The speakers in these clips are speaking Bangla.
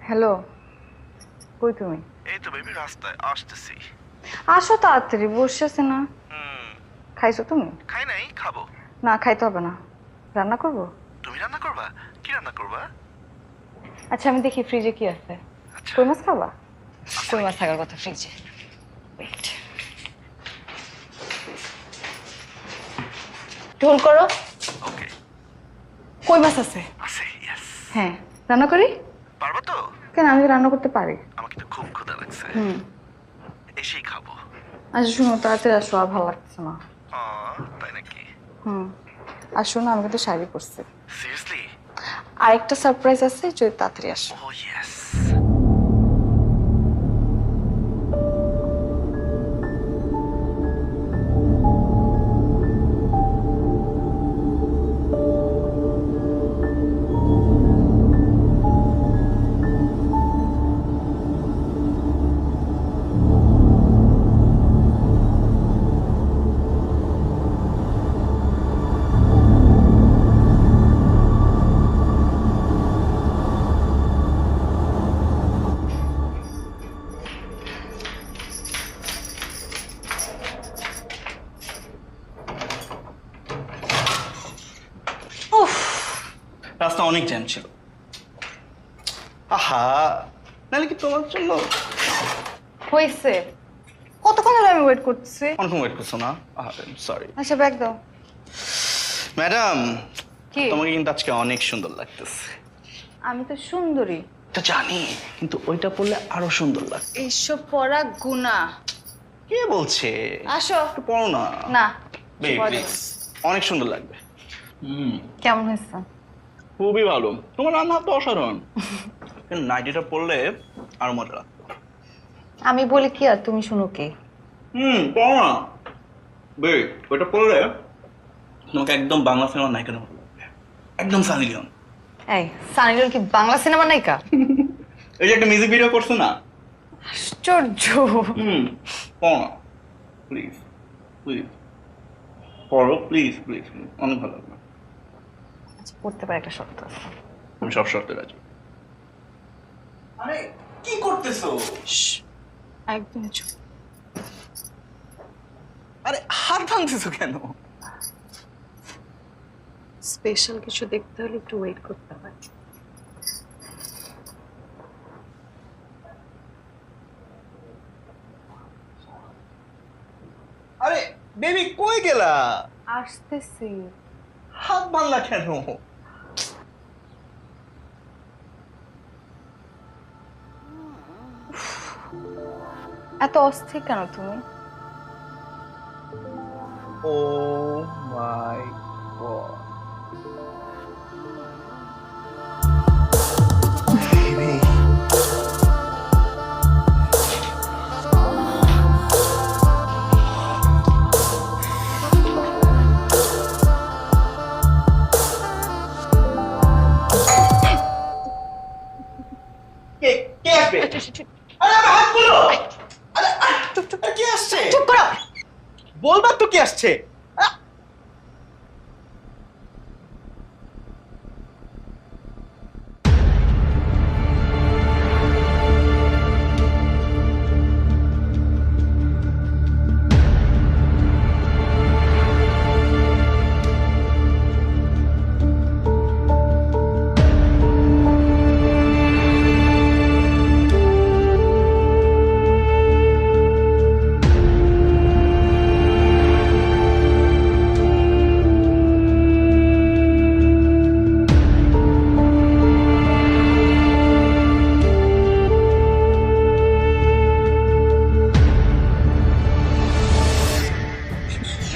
হ্যালো, কই তুমি? এই তো বেবি, রাস্তায় আসতেছি। আসো তাড়াতাড়ি, বসে আছে না? খাইছো তুমি? খাই নাই, খাবো। না, খাইতে হবে না। রান্না করব? তুমি রান্না করবা? কি রান্না করবা? আচ্ছা, আমি দেখি ফ্রিজে কি আছে। আচ্ছা। কই মাছ খাবা? কই মাছ থাকার কথা ফ্রিজে। ওয়েট, ঢোল করো। ওকে। কই মাছ আছে? আছে, ইয়েস। হ্যাঁ, রান্না করি? পারবা তো? কেন, আমি তো রান্না করতে পারি। আমাকে তো খুব ক্ষুধা লাগছে। এসেই খাবো। আচ্ছা শুনো, তাড়াতাড়ি আসো, আর ভালো লাগছে না। তাই নাকি? আসো না, আমি কিন্তু শাড়ি পরছি। সিরিয়াসলি? আরেকটা সারপ্রাইজ আছে, যদি তাড়াতাড়ি আসো। ও ইয়েস। রাস্তা অনেক জ্যাম ছিল। আহা, নাহলে কি তোমার জন্য হয়েছে, কতক্ষণ ধরে আমি ওয়েট করতেছি। অনেকক্ষণ ওয়েট করছো না? সরি। আচ্ছা, ব্যাগ দাও। ম্যাডাম, কি? তোমাকে কিন্তু আজকে অনেক সুন্দর লাগতেছে। আমি তো সুন্দরী। তো জানি, কিন্তু ওইটা পরলে আরো সুন্দর লাগবে। এইসব পড়া গুণা। কে বলছে? আসো। একটু পড়ো না। না, বেবি পড়া প্লিজ, অনেক সুন্দর লাগবে। কেমন হয়েছে? খুবই ভালো, তোমার রান্না তো অসাধারণ। কিন্তু নাইটিটা পরলে আরো মজা লাগবে। আমি বলি কি আর তুমি শুনো কি? পড়ো না। বেবি, ওইটা পরলে তোমাকে একদম বাংলা সিনেমার নায়িকার মতো লাগবে। একদম সানি লিওন। এই, সানি লিওন কি বাংলা সিনেমা নায়িকা? এই যে একটা মিউজিক ভিডিও করছো না? আশ্চর্য। পড়ো না প্লিজ, প্লিজ পড়ো, প্লিজ প্লিজ, অনেক ভালো লাগবে। আচ্ছা, পড়তে পারে, একটা শর্ত আছে। আমি সব শর্তে রাজি। আরে কি করতেছো? একদম চুপ। আরে হাত ভাঙতেছো কেন? স্পেশাল কিছু দেখতে হলে একটু ওয়েট করতে হয়। আরে বেবি, কই গেলা? আসতেছি। হাত ভাঙলা কেন? এত অস্থির কেন তুমি? ও মাই গড। কে আসবে? আরে আমার হাত খুলো। আরে চুপ চুপ কে আসছে? চুপ করো। বলবা তো কে আসছে?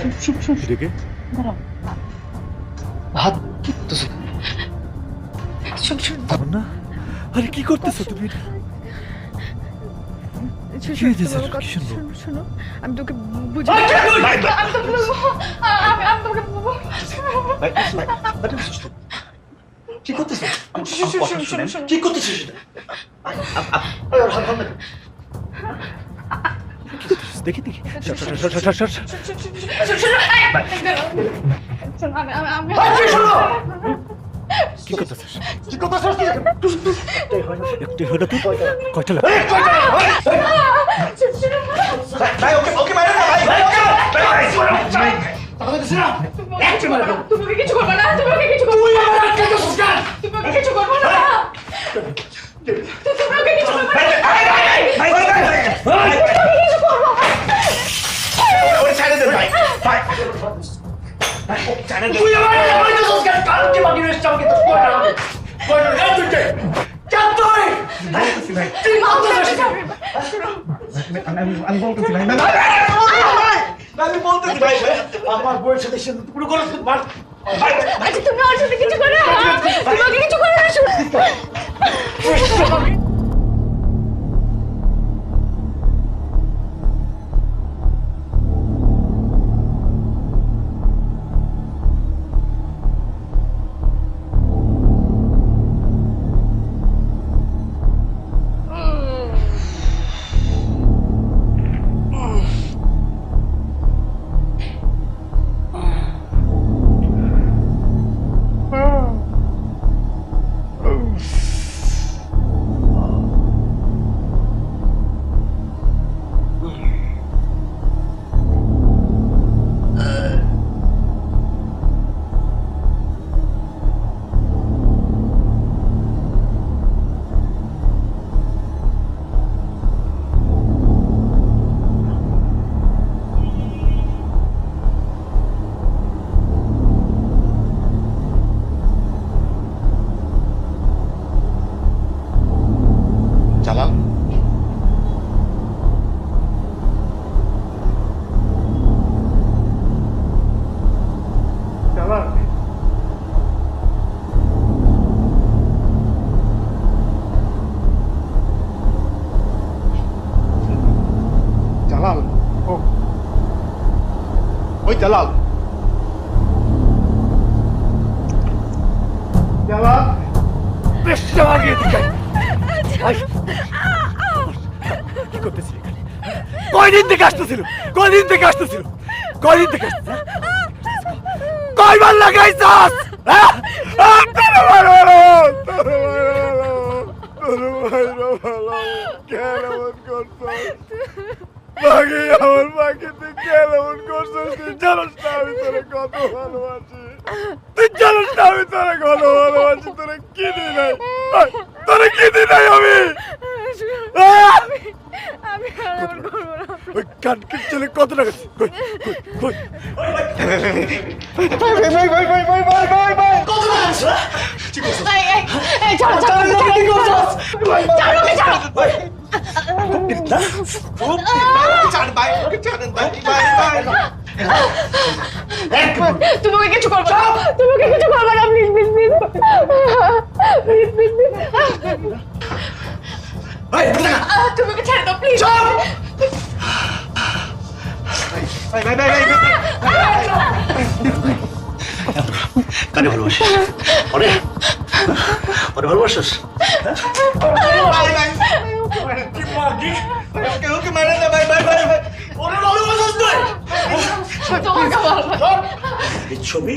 এটাকে হাত কি করতেছো? না আরে কি করতেছো তুমি এটা? কি হয়েছে স্যার? কি শুনবো? শোনো আমি তোকে বুঝাই আমি তোকে বলবো আমি তোকে বলবো কি করতেছো? শোনো কি করতেছো সেটা? দেখি দেখি সর, সর, সর, সর, সর, সর। কি করতেছিস? কি করতেছো? একটু হলো তুই কয়টা লাগে? ভাই ওকে মারো না ভাই ভাই ওকে তুমি কিছু করবে না তুমি কিছু করবে না তুমি কিছু করবে না তুমি কিছু করবে না ভাই ওরে ছেড়ে দে ভাই ভাই ছেড়ে দে তুই আমার কাল কি বাকি রয়েছে আমাকে তো কই না তুই চাপ তুই ভাই তুই করতেছিস আমি বলতেছি ভাই আমি বলতেছি ভাই আমার বউয়ের সাথে সে পুরো করে মার আচ্ছা তুমি ওর সাথে কিছু করো তুমি কিছু করো না জালাল জালাল জালাল ও ওই জালাল জালাল বেশটা লাগিয়ে দিই কি করতেছিস এখানে? কয়দিন থেকে আসতেছিল কয়দিন থেকে আসতেছিল কয়দিন থেকে আসতেছিল কয়বার লাগাইছাস হ্যাঁ তোর মারো কেন মন করছস বাকি আমার বাকি তুই কেন মন করছস তুই জানোস না আমি তোরে কত ভালোবাসি তুই জানোস না আমি তোরে কত ভালোবাসি তোরে কি দিই নাই তোরে কি দিই নাই আমি আমি আর এমন করবো না ওই কানকির ছেলে কত টাকা কই কই কই কত টাকা আছে এই ছাড়ো কি করছস ছাড়ো তুমি কিছু করবে না তুমি কিছু করবে না প্লিজ প্লিজ প্লিজ তুমি ছেড়ে দাও প্লিজ কানে ভালোবাসিস ওরে ওরে ভালোবাসিস ওকে মারে না ভাই ভাই ভাই ওরে ভালোবাসিস তুই তোমাকে বলবো এই ছবি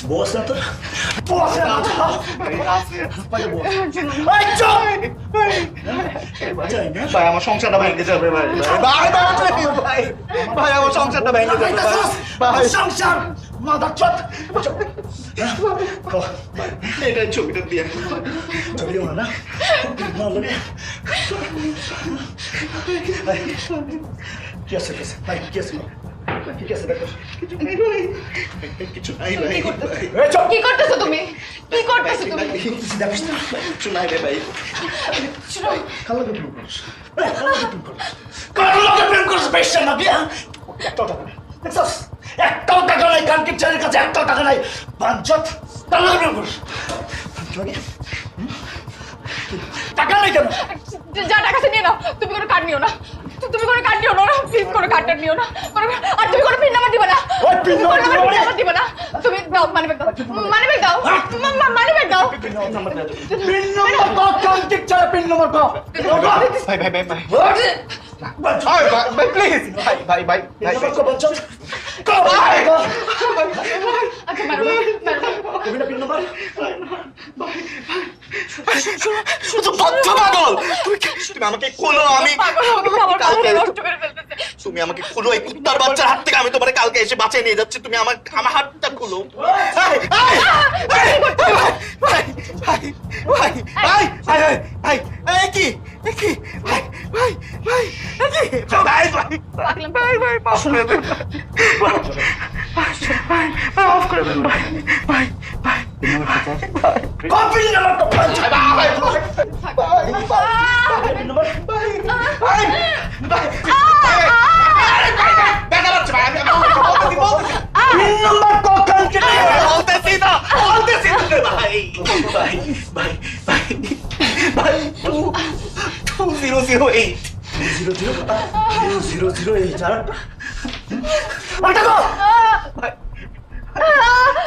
বস না তোর বস না ভাই আমার সংসারটা ভেঙে যাবে ভাই ভাই ভাই ভাই আমার সংসারটা ভেঙে যাবে ভাই সংসার মাদার চট এটা ছবিটা দিয়ে ছবি না কি আছে ভাই কি আছে কি আছে দেখো কিছু নাই ভাই কি করতেছো তুমি কি করতেছো তুমি কিছু দেখিস না কিছু নাই রে ভাই কালো প্রেম করিস কালো প্রেম করিস বেশ না বিয়া একটা কথা দেখছস একটাও টাকা নাই, কানকির ছেলের কাছে একটাও টাকা নাই। বাঞ্চত টাকা নাই কেন? যা টাকা আছে নিয়ে নাও, তুমি কোনো কার্ড নিও না, তুমি কোনো কার্ড নিও না, প্লিজ কোনো কার্ডটা নিও না, আর তুমি কোনো পিন নাম্বার দিবে না, ওই পিন নাম্বার দিবে না, তুমি দাও মানি ব্যাগ দাও, মানি ব্যাগ দাও, মানি ব্যাগ দাও, পিন নাম্বার কও, কানকির ছেলে পিন নাম্বার কও। ভাই ভাই ভাই ভাই বাঞ্চত ভাই প্লিজ ভাই ভাই ভাই পিন নাম্বার কও, বাঞ্চত কও। আচ্ছা ম্যাডাম তুমি না পিন নাম্বার? শুধু বদ্ধ পাগল। তুমি আমাকে খোলো, আমি কালকে তুমি আমাকে খোলো, এই কুত্তার বাচ্চার হাত থেকে আমি তোমার কালকে এসে বাঁচিয়ে নিয়ে যাচ্ছি। তুমি আমার আমার হাতটা খোলো। কি কি ভাই ভাই ভাই ভাই ভাই ভাই মাফ করে দেন মাফ করে দেন ভাই ভাই ভাই কপি নাম্বার কও, বাঞ্চত পিন নাম্বার কও, কানকির ভাই 2008 008 আর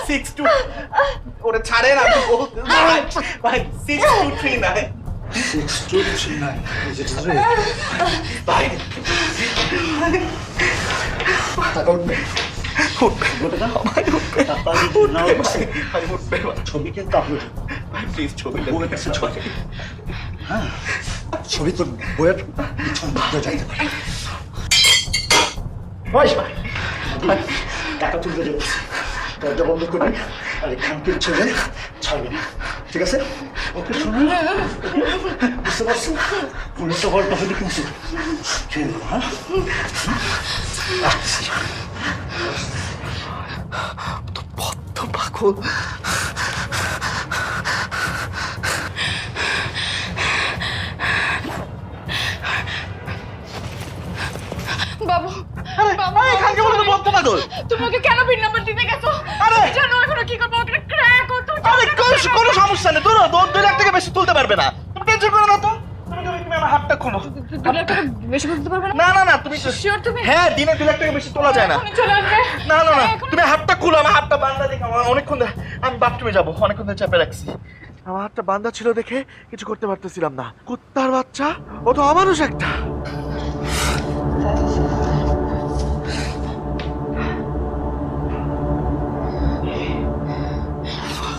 62 ওরে ছাড়ে না তো ভাই 6239 6239 ভাই টাকা উঠবে। ছবি কিন্তু আপলোড, প্লিজ ছবি বউয়ের কাছে ছবি। হ্যাঁ, ছবি তো বইয়ের পিছন দিকে যাইতে পারে। টাকা তুলতে যাবো, দরজা বন্ধ করবি, আর এই কানকির ছেলে ছাড়বি না, ঠিক আছে? ওকে শোনো, বুঝতে পারছো? পুলিশ তো গল্প হলে কিন্তু হ্যাঁ বদ্ধ পাগল। বাবু বদ্ধ পাগল। তুমি ওকে কেন পিন নাম্বার দিতে গেছো? আরে! জানো এখন কি করবো, ওকে ক্র্যাক হতো। আরে কোনো সমস্যা নেই, ধরো 2 লাখ টাকা বেশি তুলতে পারবে না, তুমি টেনশন করো না তো। তুমি আমার হাতটা খোলো। 2 লাখ টাকা বেশি করতে পারবে না? না না না তুমি শিওর তুমি? হ্যাঁ, দিনে 2 লাখ টাকা বেশি তোলা যায় না। এখনই চলে আসবে। না না না এখন- তুমি হাতটা খুলো, আমার হাতটা বান্ধা দেখে আমার অনেকক্ষণ আমি বাথরুমে যাবো, অনেকক্ষণ ধরে চাপে রাখছি। আমার হাতটা বান্ধা ছিল দেখে কিছু করতে পারতেছিলাম না। কুত্তার বাচ্চা, ও তো অমানুষ একটা।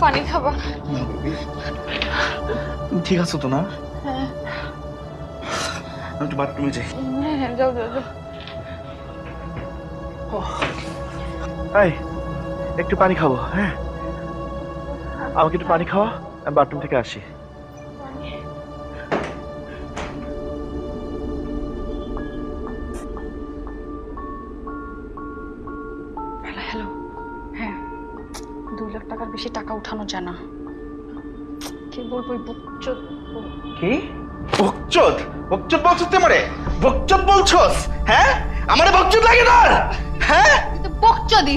পানি খাবা? ঠিক আছে তো না? আমি একটু বাথরুমে যাই। হ্যাঁ যাও যাও যাও। এই একটু পানি খাবো, হ্যাঁ আমাকে একটু পানি খাওয়া, আমি বাথরুম থেকে আসি। হ্যালো হ্যালো, হ্যাঁ 2 লাখ টাকার বেশি টাকা উঠানো যায় না। কি বলবো, বুকচোদ। কি বকচোদ? বকচোদ বলছিস তুই আমারে? বকচোদ বলছস? হ্যাঁ আমারে বকচোদ লাগে তোর? হ্যাঁ তুই তো বকচোদি,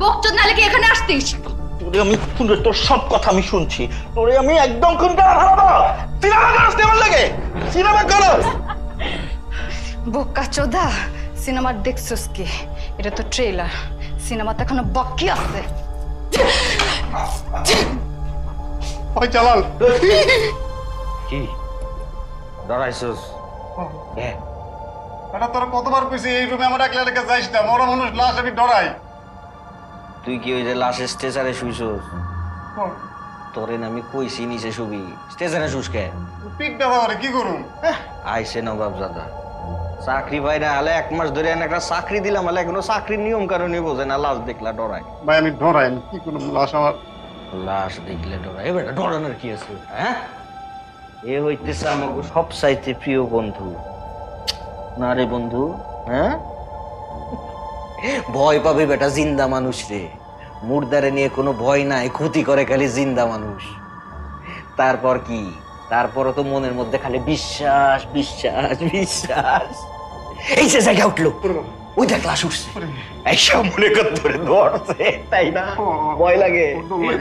বকচোদ নালে কি এখানে আসতিস? তোরে আমি শুনে, তোর সব কথা আমি শুনছি, তোরে আমি একদম খুন করা ভালো। সিনেমা করস কেমন লাগে? সিনেমা করস? বোকা চোদা, সিনেমা দেখছস কি? এটা তো ট্রেলার, সিনেমাতে এখনো বাকি আছে। ওই জালাল, কি ডরাইছস? হ্যাঁ এটা তোরা কতবার কইছি এই রুমে আমার একলা রেখে যাইস না, বড় মানুষ লাশ আমি ডরাই। তুই কি ওই যে লাশের স্টেশনে শুইছস? তোরে না আমি কইছি নিচে শুবি, স্টেশনে শুসকে পিক ব্যবহারে কি করুম? আইসে নবাব দাদা চাকরি পাই না হলে 1 মাস ধরে একটা চাকরি দিলাম, হলে এখনো চাকরির নিয়ম কারণে বোঝে না, লাশ দেখলা ডরায়। ভাই আমি ডরাই, আমি কি করুম? লাশ আমার লাশ দেখলে ডরায়, এবার ডরানোর কি আছে? হ্যাঁ এ হইতেছে আমাকে সবচাইতে প্রিয় বন্ধু না রে বন্ধু? হ্যাঁ ভয় পাবে বেটা জিন্দা মানুষ রে, মুর্দারে নিয়ে কোনো ভয় নাই, ক্ষতি করে খালি জিন্দা মানুষ। তারপর কি? তারপরও তো মনের মধ্যে খালি বিশ্বাস বিশ্বাস বিশ্বাস। এই যে জায়গা উঠলো, ওই দেখ লাশ উঠছে এইসব মনে কর ধরে ধরছে তাই না ভয় লাগে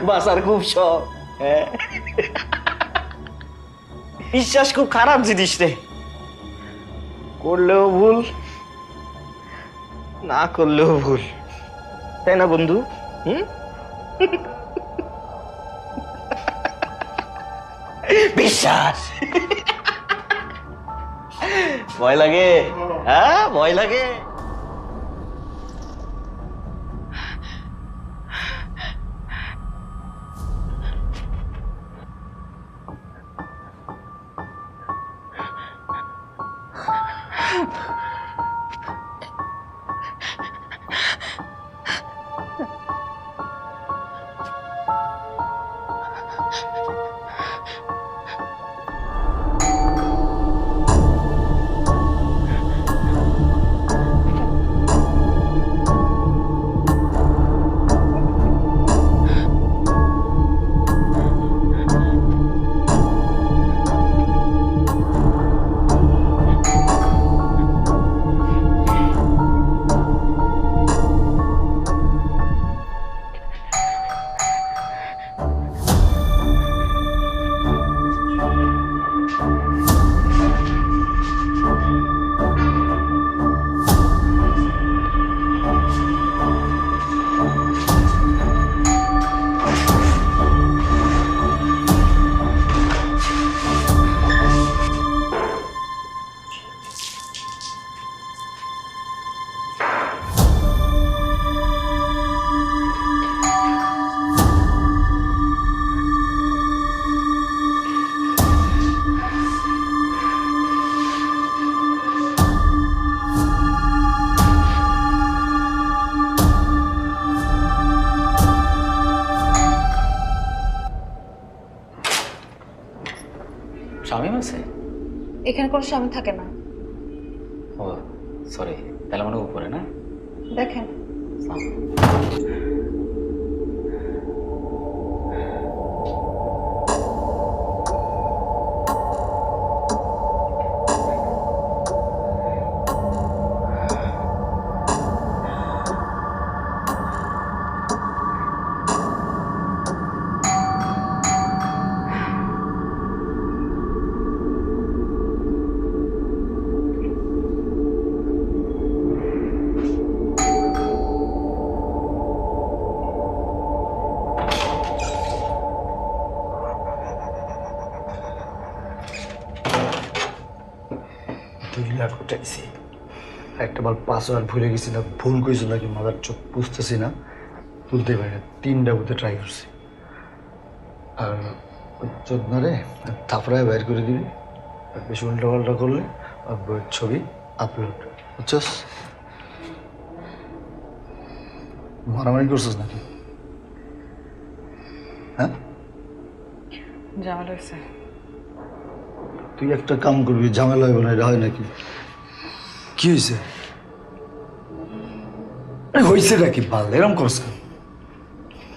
বাঁচার খুব শখ হ্যাঁ বিশ্বাস খুব খারাপ জিনিস রে করলেও ভুল না করলেও ভুল তাই না বন্ধু হুম বিশ্বাস ভয় লাগে হ্যাঁ ভয় লাগে শামিম আছে এখানে কোনো স্বামী থাকে না। ও সরি তাহলে মানে উপরে না দেখেন লাখ উঠাইছি একটা বার পাসওয়ার্ড ভুলে গেছি না ভুল করেছি নাকি মাদার চোখ বুঝতেছি না তুলতে পারি না 3টা বুথে ট্রাই করছি আর চোদনারে থাপড়ায় বাইর করে দিবি আর বেশি উল্টা পাল্টা করলে আর বইয়ের ছবি আপলোড বুঝছস মারামারি করছিস নাকি হ্যাঁ ঝামেলা হয়েছে তুই একটা কাম করবি ঝামেলা হবে না এটা হয় নাকি কি হয়েছে হয়েছে নাকি ভাল এরম করছ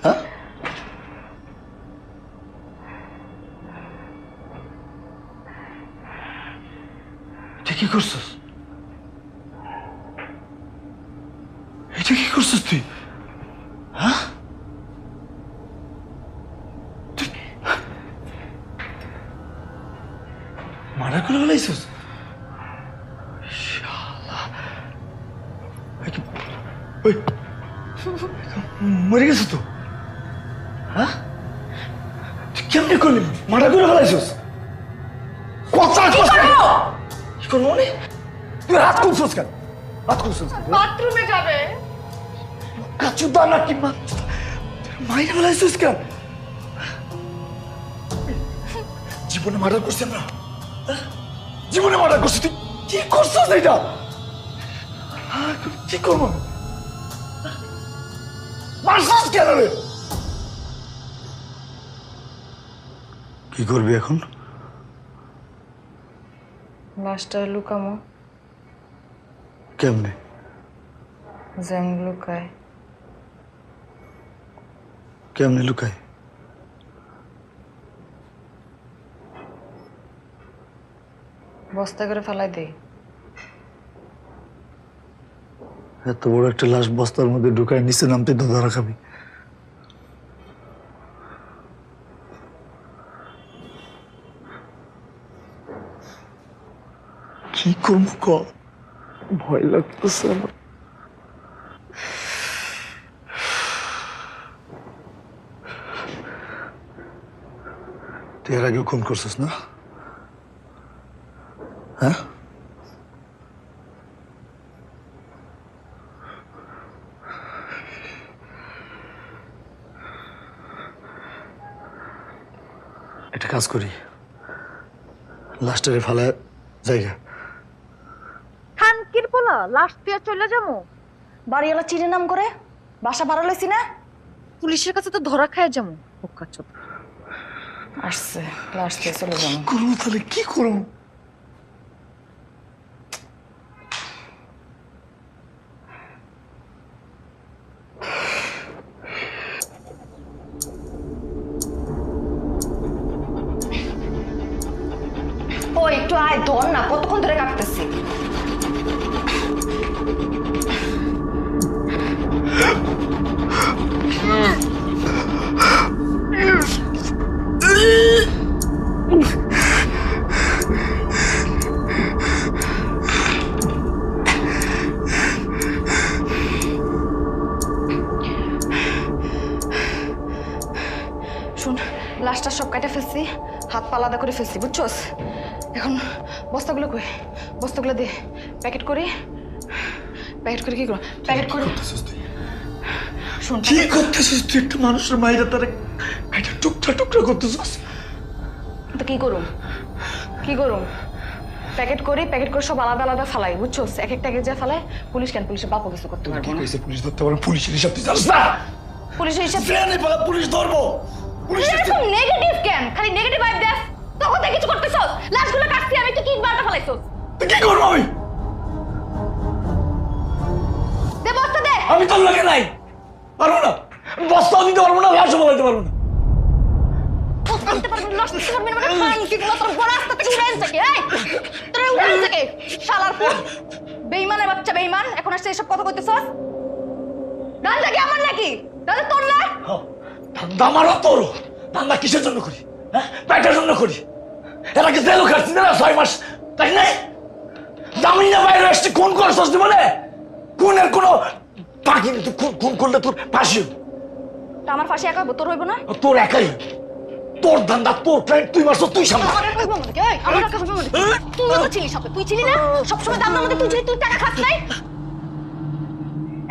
হ্যাঁ তুই কি করছিস এটা কি করছিস তুই হ্যাঁ মারা করে ফেলাইছিস মরে গেছো তো হ্যাঁ তুই কেমনে করলি মারা করে ফেলাইছিস কথা কি করবো মানে তুই রাত করছিস কেন রাত করছিস বাথরুমে যাবে কাচুদা নাকি মাইরে ফেলাইছিস কেন জীবনে মার্ডার করছি আমরা জীবনে মার্ডার করছি তুই কি করছিস এটা কি করবো মারছিস কেন রে কি করবি এখন লাশটা লুকামো কেমনে যেমন লুকায় কেমনে লুকায় বস্তা করে ফেলাই দেই এত বড় একটা লাশ বস্তার মধ্যে ঢুকায় নিচে নামতে তো ধরা খাবি। কি করবো ক? ভয় লাগতেছে আমার। তুই এর আগেও খুন করছিস না? হ্যাঁ? একটা কাজ করি, লাস্টারে ফালা জায়গা। খানকির পোলা লাশ দিয়ে চলে যাবো? বাড়িওয়ালা চিনে নাম করে বাসা বাড়ালেছি না, পুলিশের কাছে তো ধরা খায় যাবো। আসছে লাশ দিয়ে চলে যাবো। করবো তাহলে কি করবো? ও একটু আয়, ধর না, কতক্ষণ ধরে কাটতেছি। শুন, লাশটা সব কাটে ফেলছি, হাত পা আলাদা করে ফেলছি, বুঝছস? এখন বস্তাগুলো কই? বস্তাগুলো দে, প্যাকেট করি। প্যাকেট করে কি করো? প্যাকেট করে শুন, কি করতেছিস তুই? একটা মানুষের মায়েরা তারা একটা টুকরা টুকরা করতেছিস। তো কি করুম? কি করুম? প্যাকেট করি, প্যাকেট করে সব আলাদা আলাদা ফালাই, বুঝছস? এক একটা যা ফালাই, পুলিশ কেন? পুলিশের বাপও কিছু করতে পারবো না। পুলিশ ধরতে পারবো? পুলিশের হিসাব তুই জানিস না? পুলিশের হিসাব পুলিশ ধরবো। এরকম নেগেটিভ কেন? খালি নেগেটিভ ভাইব দেস। তখন থেকে কিছু করতেছস? লাশগুলো কাটছি আমি, তুই কি বারটা ফালাইছস? তুই কি করবো? আমি দে বস্তা দে। আমি তোর লোকে নাই, পারবো না। বস্তাও দিতে পারবো না, লাশও বলাইতে পারবো না। বস্তা দিতে পারবি না, লাশ দিতে পারবি না, মানে খান কি গুলো তোর বড় রাস্তা থেকে উড়ে আনছে কি? এই তোর উড়ে আনছে কি? শালার পুত, বেঈমানের বাচ্চা বেঈমান, এখন আসছে এসব কথা কইতেছস? দান্দা কি আমার নাকি? দান্দা তোর না? ধান্দা আমারও তোরও। ধান্দা কিসের জন্য করি? হ্যাঁ, পেটের জন্য করি। এর আগে জেলও খাচ্ছি না 6 মাস, তাই না? জামিন না বাইরে আসছে, খুন করছিস বলে খুনের কোনো বাকি নেই। তুই খুন করলে তোর ফাঁসি হবে। তা আমার ফাঁসি একা হইব, তোর হইব না? তোর একাই, তোর ধান্দা, তোর প্ল্যান, তুই মারছ, তুই সামনে। আমার একা হইব মানে কি? এই আমার একা হইব মানে কি? তুই তো ছিলি সাথে, তুই ছিলি না? সবসময় দান্দার মধ্যে তুই ছিলি, তুই টাকা খাস নাই?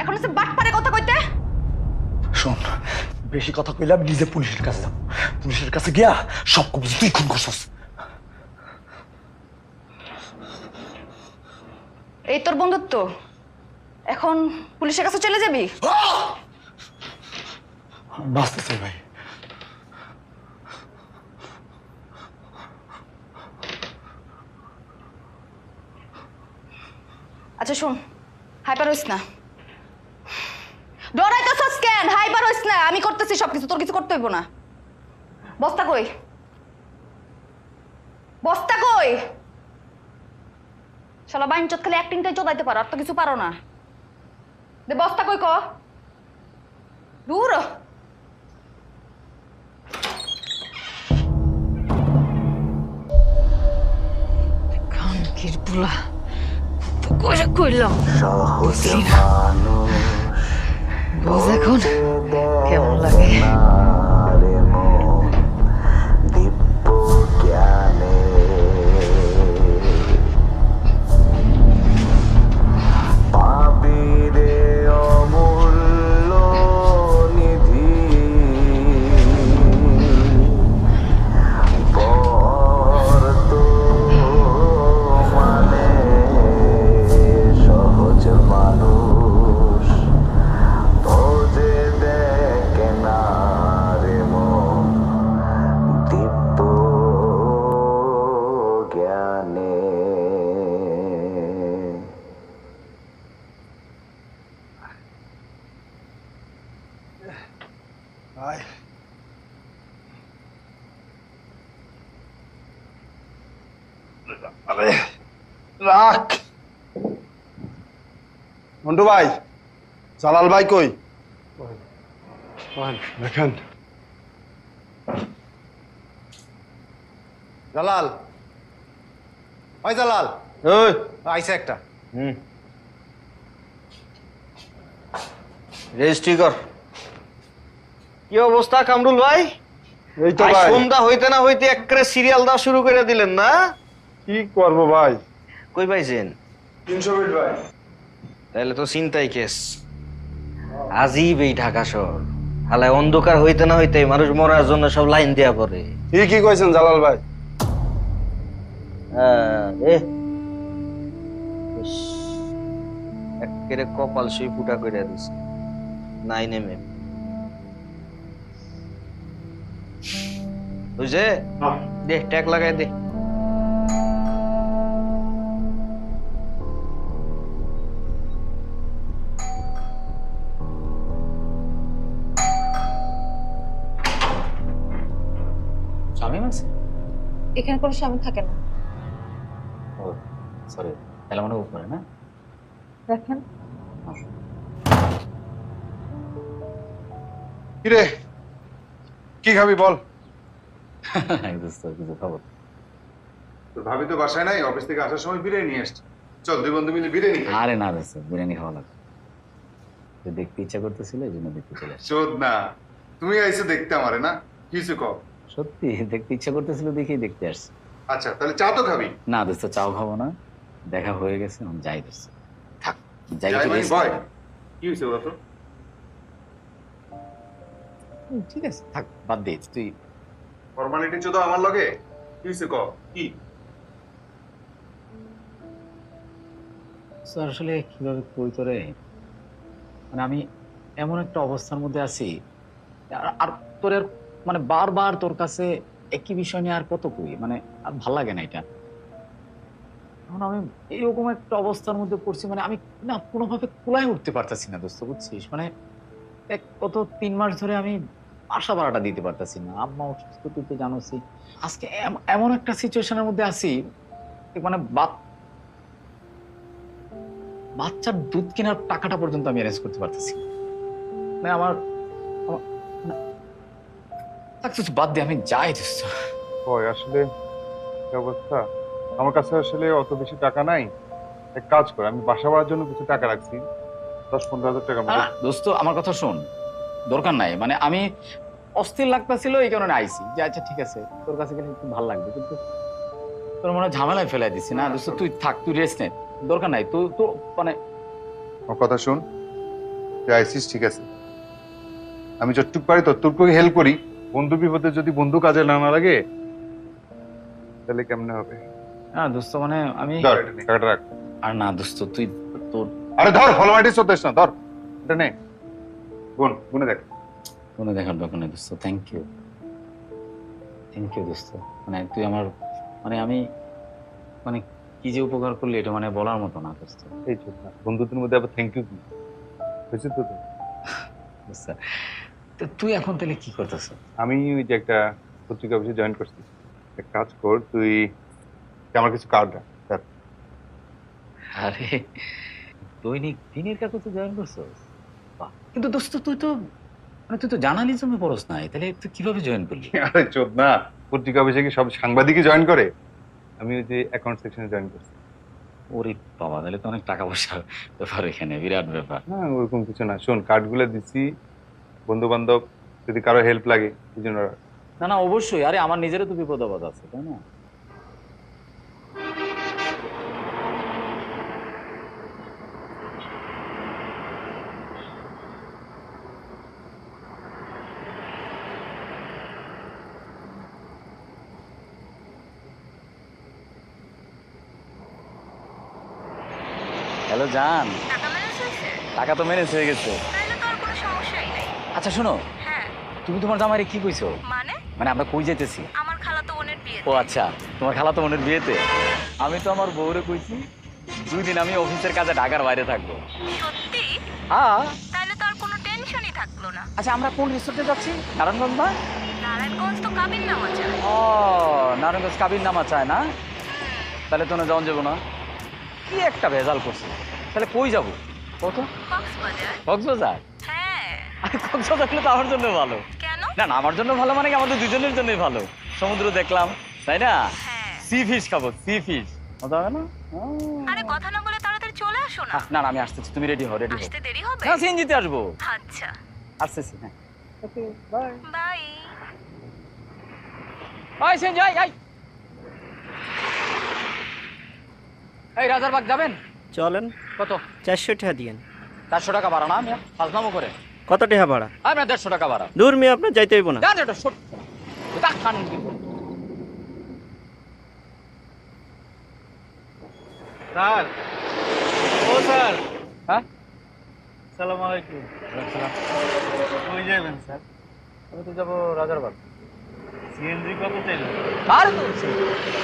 এখন হচ্ছে বাটপারে কথা কইতে। শোন, বেশি কথা কইলে আমি নিজে পুলিশের কাছে যাবো। পুলিশের কাছে গিয়া সব কবি তুই খুন করছিস। এই তোর বন্ধুত্ব, এখন পুলিশের কাছে চলে যাবি? বাঁচতে চাই ভাই। আচ্ছা শোন, হাইপার হইস না। ডরাইতেছস কেন? হাইপার হইস না, আমি করতেছি সবকিছু, তোর কিছু করতে হইব না। বস্তা কই? বস্তা কই? শালা বাইনচোদ খালি অ্যাক্টিংটাই চোদাইতে পারো, আর তো কিছু পারো না। দে বস্তা কই ক? দূর খানকির পোলা করে কইলাম বুঝ এখন কেমন লাগে। রাখ। মন্টু ভাই, জালাল ভাই কই? দেখেন জালাল, ওই জালাল, ওই আইসে একটা। রেজিস্ট্রি কর। কি অবস্থা কামরুল ভাই? এই তো আজ ভাই, সন্ধ্যা হইতে না হইতে একেবারে সিরিয়াল দেওয়া শুরু করে দিলেন না? কি করবো ভাই? কই পাইছেন? 300 মিনিট ভাই। তাহলে তো চিন্তাই কেস। আজীব এই ঢাকা শহর, হালায় অন্ধকার হইতে না হইতে মানুষ মরার জন্য সব লাইন দেয়া পড়ে। কি কইছেন জালাল ভাই? একেবারে কপাল সুই ফুটা করে দিছে। 9mm বুঝে দে, ট্যাগ লাগাই দে। শামিম আছে? এখানে কোনো স্বামী থাকে না। ও সরি, তাহলে মনে উপরে না? দেখেন কিরে, কি খাবি বল? দোস্ত কিছু খবর? তোর ভাবি তো বাসায় নাই, অফিস থেকে আসার সময় বিরিয়ানি নিয়ে আসছে। চল দুই বন্ধু মিলে বিরিয়ানি খাই। আরে না দোস্ত, বিরিয়ানি খাওয়া লাগবে। তো দেখতে ইচ্ছা করতেছিল, এই জন্য দেখতে চলে আসছি। চোদ না, তুমি আইসে দেখতে আমারে না, কিছু কও। সত্যি দেখতে ইচ্ছা করতেছিল দেখেই দেখতে আসছি। আচ্ছা তাহলে চা তো খাবি? না দোস্ত, চাও খাবো না, দেখা হয়ে গেছে, আমি যাই দোস্ত। থাক, যাই যাই একটু মানে rest বয়। করি। কি হয়েছে বলো তো? ঠিক আছে থাক, বাদ দে তুই। ফর্মালিটি চোদ আমার লগে, কি হয়েছে কও কি? তো আসলে কিভাবে কই তোরে, মানে আমি এমন একটা অবস্থার মধ্যে আছি, আর তোর আর মানে বারবার তোর কাছে একই বিষয় নিয়ে আর কত কই, মানে আর ভাল লাগে না এটা। এখন আমি এইরকম একটা অবস্থার মধ্যে পড়ছি, মানে আমি না কোনোভাবে কুলায় উঠতে পারতাছি না দোস্ত, বুঝছিস? মানে গত 3 মাস ধরে আমি বাসা ভাড়াটা দিতে পারতাছি না, আম্মা অসুস্থ, তুই তো জানোসই। আজকে এমন একটা সিচুয়েশনের মধ্যে আছি, মানে বাচ্চার দুধ কেনার টাকাটা পর্যন্ত আমি অ্যারেঞ্জ করতে পারতেছি না। মানে আমার কিছু বাদ দিয়ে আমি যাই দোস্ত। হয় আসলে কি অবস্থা, আমার কাছে আসলে অত বেশি টাকা নাই। এক কাজ কর, আমি বাসা ভাড়ার জন্য কিছু টাকা রাখছি, 10-15 হাজার টাকার মতো। দোস্ত আমার কথা শোন, দরকার নাই, মানে আমি অস্থির লাগতেছিল এই কারণে আইছি যে আচ্ছা ঠিক আছে তোর কাছে গেলে একটু ভালো লাগবে, কিন্তু তোর মনে হয় ঝামেলায় ফেলাই দিচ্ছি না দোস্ত। তুই থাক, তুই রেস্ট নে, দরকার নাই। তো তো মানে আমার কথা শোন, তুই আইসিস ঠিক আছে, আমি যতটুকু পারি ততটুকু হেল্প করি। বন্ধু বিপদে যদি বন্ধু কাজে না লাগে তাহলে কেমনে হবে? হ্যাঁ দোস্ত, মানে আমি ধর এটা নে, টাকাটা রাখ। আর না দোস্ত, তুই তোর আরে ধর, ফর্মালিটি চলতেছ না, ধর এটা নে, গুনে দেখ। কোনো দেখার দরকার নেই দোস্ত, থ্যাংক ইউ দোস্ত। মানে তুই আমার, মানে আমি মানে কি যে উপকার করলি এটা মানে বলার মতো না দোস্ত। এই চোখ না, বন্ধুদের মধ্যে আবার থ্যাংক ইউ কি হয়েছে তো? বুঝতে, তো তুই এখন তাহলে কি করতেছ? আমি ওই যে একটা পত্রিকা অফিসে জয়েন করছি। এক কাজ কর, তুই আমার কিছু কার্ড রাখ। আরে দৈনিক দিনের কাগজে জয়েন করছস? বাহ, কিন্তু দোস্ত তুই তো মানে তুই তো জার্নালিজমে পড়স নাই, তাহলে তুই কিভাবে জয়েন করলি? আরে চোদ না, পত্রিকা অফিসে কি সব সাংবাদিকই জয়েন করে? আমি ওই যে অ্যাকাউন্ট সেকশনে জয়েন করছি। ওরে বাবা, তাহলে তো অনেক টাকা পয়সার ব্যাপার এখানে, বিরাট ব্যাপার। হ্যাঁ ওরকম কিছু না, শোন কার্ডগুলো দিচ্ছি, বন্ধু বান্ধব যদি কারো হেল্প লাগে এই জন্য। না না অবশ্যই, আরে আমার নিজেরও তো বিপদ আপদ আছে, তাই না? হ্যালো জান, টাকা তো ম্যানেজ হয়ে গেছে। আচ্ছা শোনো, তুমি তোমার জামাইরে কি কইছো? মানে আমরা কই যাইতেছি? আমার খালাতো বোনের বিয়ে। ও আচ্ছা, তোমার খালাতো বোনের বিয়েতে। আমি তো আমার বউরে কইছি 2 দিন আমি অফিসের কাজে ঢাকার বাইরে থাকবো। সত্যি? হ্যাঁ। তাহলে তো আর কোনো টেনশনই থাকলো না। আচ্ছা আমরা কোন রিসোর্টে যাচ্ছি? নারায়ণগঞ্জ না? নারায়ণগঞ্জ তো কাবিন নামা যায়। ও নারায়ণগঞ্জ কাবির নামা চায় না? তাহলে তো না যাওয়া যাবো না। কি একটা ভেজাল করছে, তাহলে কই যাবো? কত? কক্সবাজার। কক্সবাজার? হ্যাঁ। আরে কক্সবাজার হলে তো আমার জন্য ভালো। কেন? না না, আমার জন্য ভালো মানে কি, আমাদের দুজনের জন্যই ভালো। সমুদ্র দেখলাম, তাই না? হ্যাঁ। সি ফিশ খাবো, সি ফিশ। মজা হবে না? আরে কথা না বলে তাড়াতাড়ি চলে আসো না। না না, আমি আসতেছি, তুমি রেডি হও, রেডি হও। আসতে দেরি হবে? না, সিএনজিতে আসবো। আচ্ছা, আসতেছি, হ্যাঁ। ওকে, বাই। বাই। আয় সিএনজি, আয় আয়। এই রাজারবাগ যাবেন? চলেন, কত? 400 টাকা দিয়েন। 400 টাকা ভাড়া না, আমি ফাজলামো করে। কত টাকা ভাড়া? আপনার 150 টাকা ভাড়া। দূর মেয়ে, আপনার যাইতে হইব না। জান এটা শোট। এটা খান কি? স্যার, ও স্যার, হ্যাঁ? সালাম আলাইকুম। কই যাবেন স্যার? আমি তো যাবো রাজারবাগ। সিএনজি কত চাইলেন? আর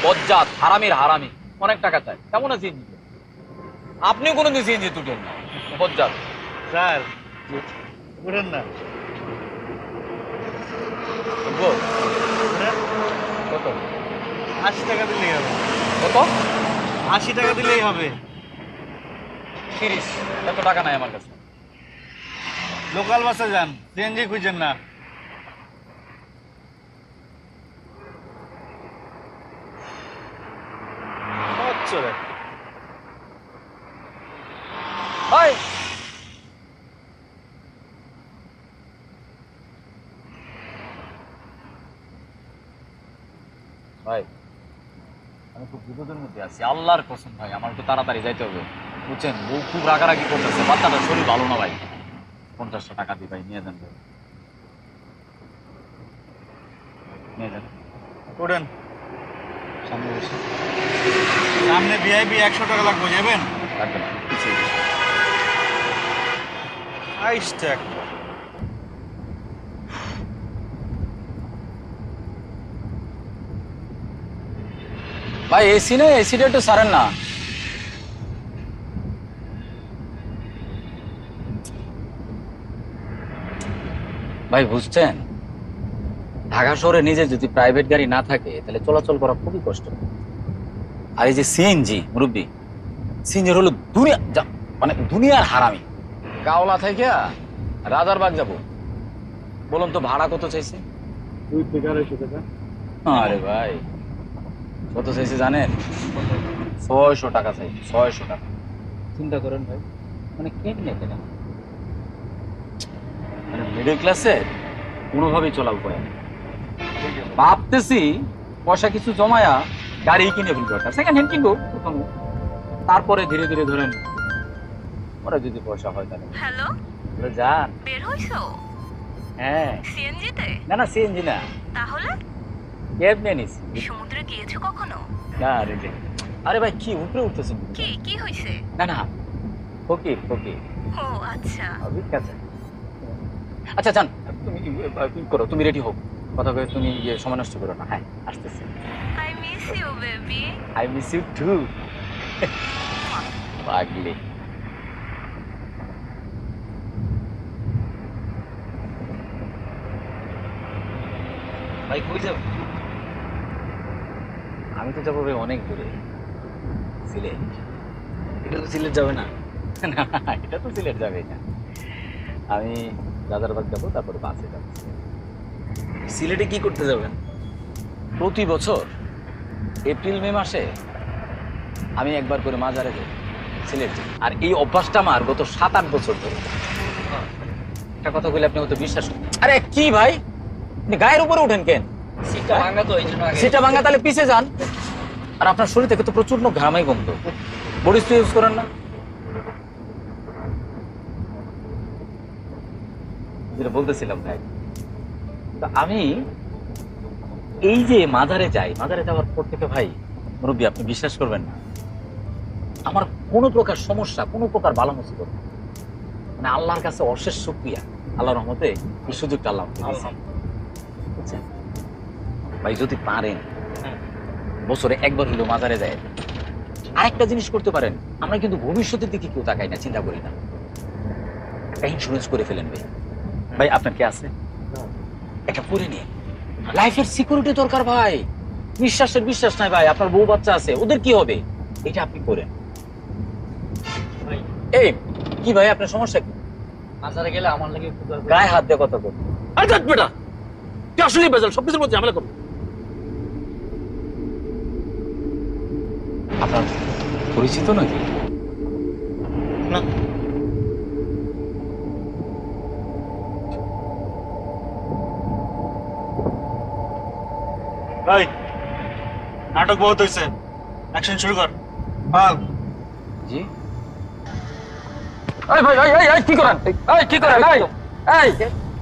বজ্জাত, হারামির হারামি, অনেক টাকা চাই। কেমন আছে সিএনজি? আপনিও কোনোদিন সিএনজি তুটেন না, বজ্জাত। স্যার, উঠেন না। উঠবো? উঠেন। কত? 80 টাকা দিলেই হবে। কত? 80 টাকা দিলেই হবে। 30। এত টাকা নাই আমার কাছে। লোকাল বাসে যান, সিএনজি খুঁজেন না। চলে ভাই, ভাই আমি খুব বিপদের মধ্যে আছি, আল্লাহর কসম ভাই, আমার একটু তাড়াতাড়ি যাইতে হবে, বুঝছেন? বউ খুব রাগারাগি করতেছে, বাচ্চাটার শরীর ভালো না ভাই। 50 টাকা দিই ভাই, নিয়ে যান ভাই, নিয়ে যান। উঠেন। সামনে বসে সামনে ভিআইপি 100 টাকা লাগবে, যাবেন? রাখবেন, পিছিয়ে দিন। 22 টাকা। ভাই এসি না, এসিটা একটু সারেন না। ভাই বুঝছেন, ঢাকা শহরে নিজে যদি প্রাইভেট গাড়ি না থাকে তাহলে চলাচল করা খুবই কষ্ট। আর এই যে সিএনজি মুরব্বী, সিএনজি হলো দুনিয়া, মানে দুনিয়ার হারামি। গাওলা থেকে রাজারবাগ যাব, বলুন তো ভাড়া কত চাইছে? 2 থেকে 250 টাকা। আরে ভাই কত চাইছে জানেন? 600 টাকা চাই, 600 টাকা। চিন্তা করেন ভাই, মানে কেমনে কেন, মানে মিডল ক্লাসে কোনোভাবেই চলা উপায় নেই। ভাবতেছি পয়সা কিছু জমায়া গাড়ি কিনে ফেলবো, একটা সেকেন্ড হ্যান্ড কিনবো প্রথমে, তারপরে ধীরে ধীরে ধরেন ওরা যদি পয়সা হয় তাহলে হ্যালো, যান। বের হইছো? হ্যাঁ। সিএনজিতে? না না, সিএনজি না, তাহলে ক্যাব নিয়ে নিছি। সমুদ্রে গিয়েছো কখনো? না রে রে। আরে ভাই কি উপরে উঠতেছেন? কি কি হইছে? না না, ফকির ফকির। ও আচ্ছা। ঠিক আছে, আচ্ছা যান, তুমি করো, তুমি রেডি হোক, কথা কয়ে তুমি সময় নষ্ট করো না। হ্যাঁ আসতেছি। I miss you baby. I miss you too. পাগলি। ভাই কই যাবে? আমি তো যাবো ভাই অনেক দূরে, সিলেট। এটা তো সিলেট যাবে না। না এটা তো সিলেট যাবে না। আমি রাজারবাগ যাবো, তারপরে বাসে যাবো। সিলেটে কি করতে যাবেন? প্রতি বছর এপ্রিল মে মাসে আমি একবার করে মাজারে যাই, সিলেট যাই। আর এই অভ্যাসটা আমার গত 7-8 বছর ধরে। একটা কথা বলে আপনি হয়তো বিশ্বাস করেন। আরে কি ভাই, আপনি গায়ের উপরে উঠেন কেন? সিটটা ভাঙা তো, এই জন্য। সিটটা ভাঙা, তাহলে পিছে যান। আর আপনার শরীর থেকে তো প্রচন্ড ঘামাই গন্ধ, বডি স্প্রে ইউজ করেন না? যেটা বলতেছিলাম ভাই, তো আমি এই যে মাজারে যাই, মাজারে যাওয়ার পর থেকে ভাই মুরব্বী আপনি বিশ্বাস করবেন না, আমার কোনো প্রকার সমস্যা, কোনো প্রকার বালা মুসিবত, মানে আল্লাহর কাছে অশেষ শুকরিয়া, আল্লাহর রহমতে এই সুযোগটা আল্লাহ আমাকে দিয়েছেন। বুঝছেন ভাই, যদি পারেন বছরে একবার হলেও মাজারে যায়। আরেকটা জিনিস করতে পারেন, আমরা কিন্তু ভবিষ্যতের দিকে কেউ তাকাই না, চিন্তা করি না। একটা ইন্স্যুরেন্স করে ফেলেন ভাই। ভাই আপনার কি আছে? একটা করে নিয়ে, লাইফের সিকিউরিটি দরকার ভাই। বিশ্বাসের বিশ্বাস নাই ভাই, আপনার বউ বাচ্চা আছে, ওদের কি হবে? এটা আপনি করেন। এই কি ভাই আপনার সমস্যা কি? বাজারে গেলে আমার লাগে একটু দরকার। গায়ে হাত দিয়ে কথা বল। আরে দেখ বেটা, তুই আসলেই বেজাল, সবকিছুর মধ্যে ঝামেলা করবি। আপনার পরিচিত নাকি? না ভাই, নাটক বহুত হয়েছে, অ্যাকশন শুরু কর। হ্যাঁ জি। এই ভাই এই এই কি করেন? এই কি করেন? এই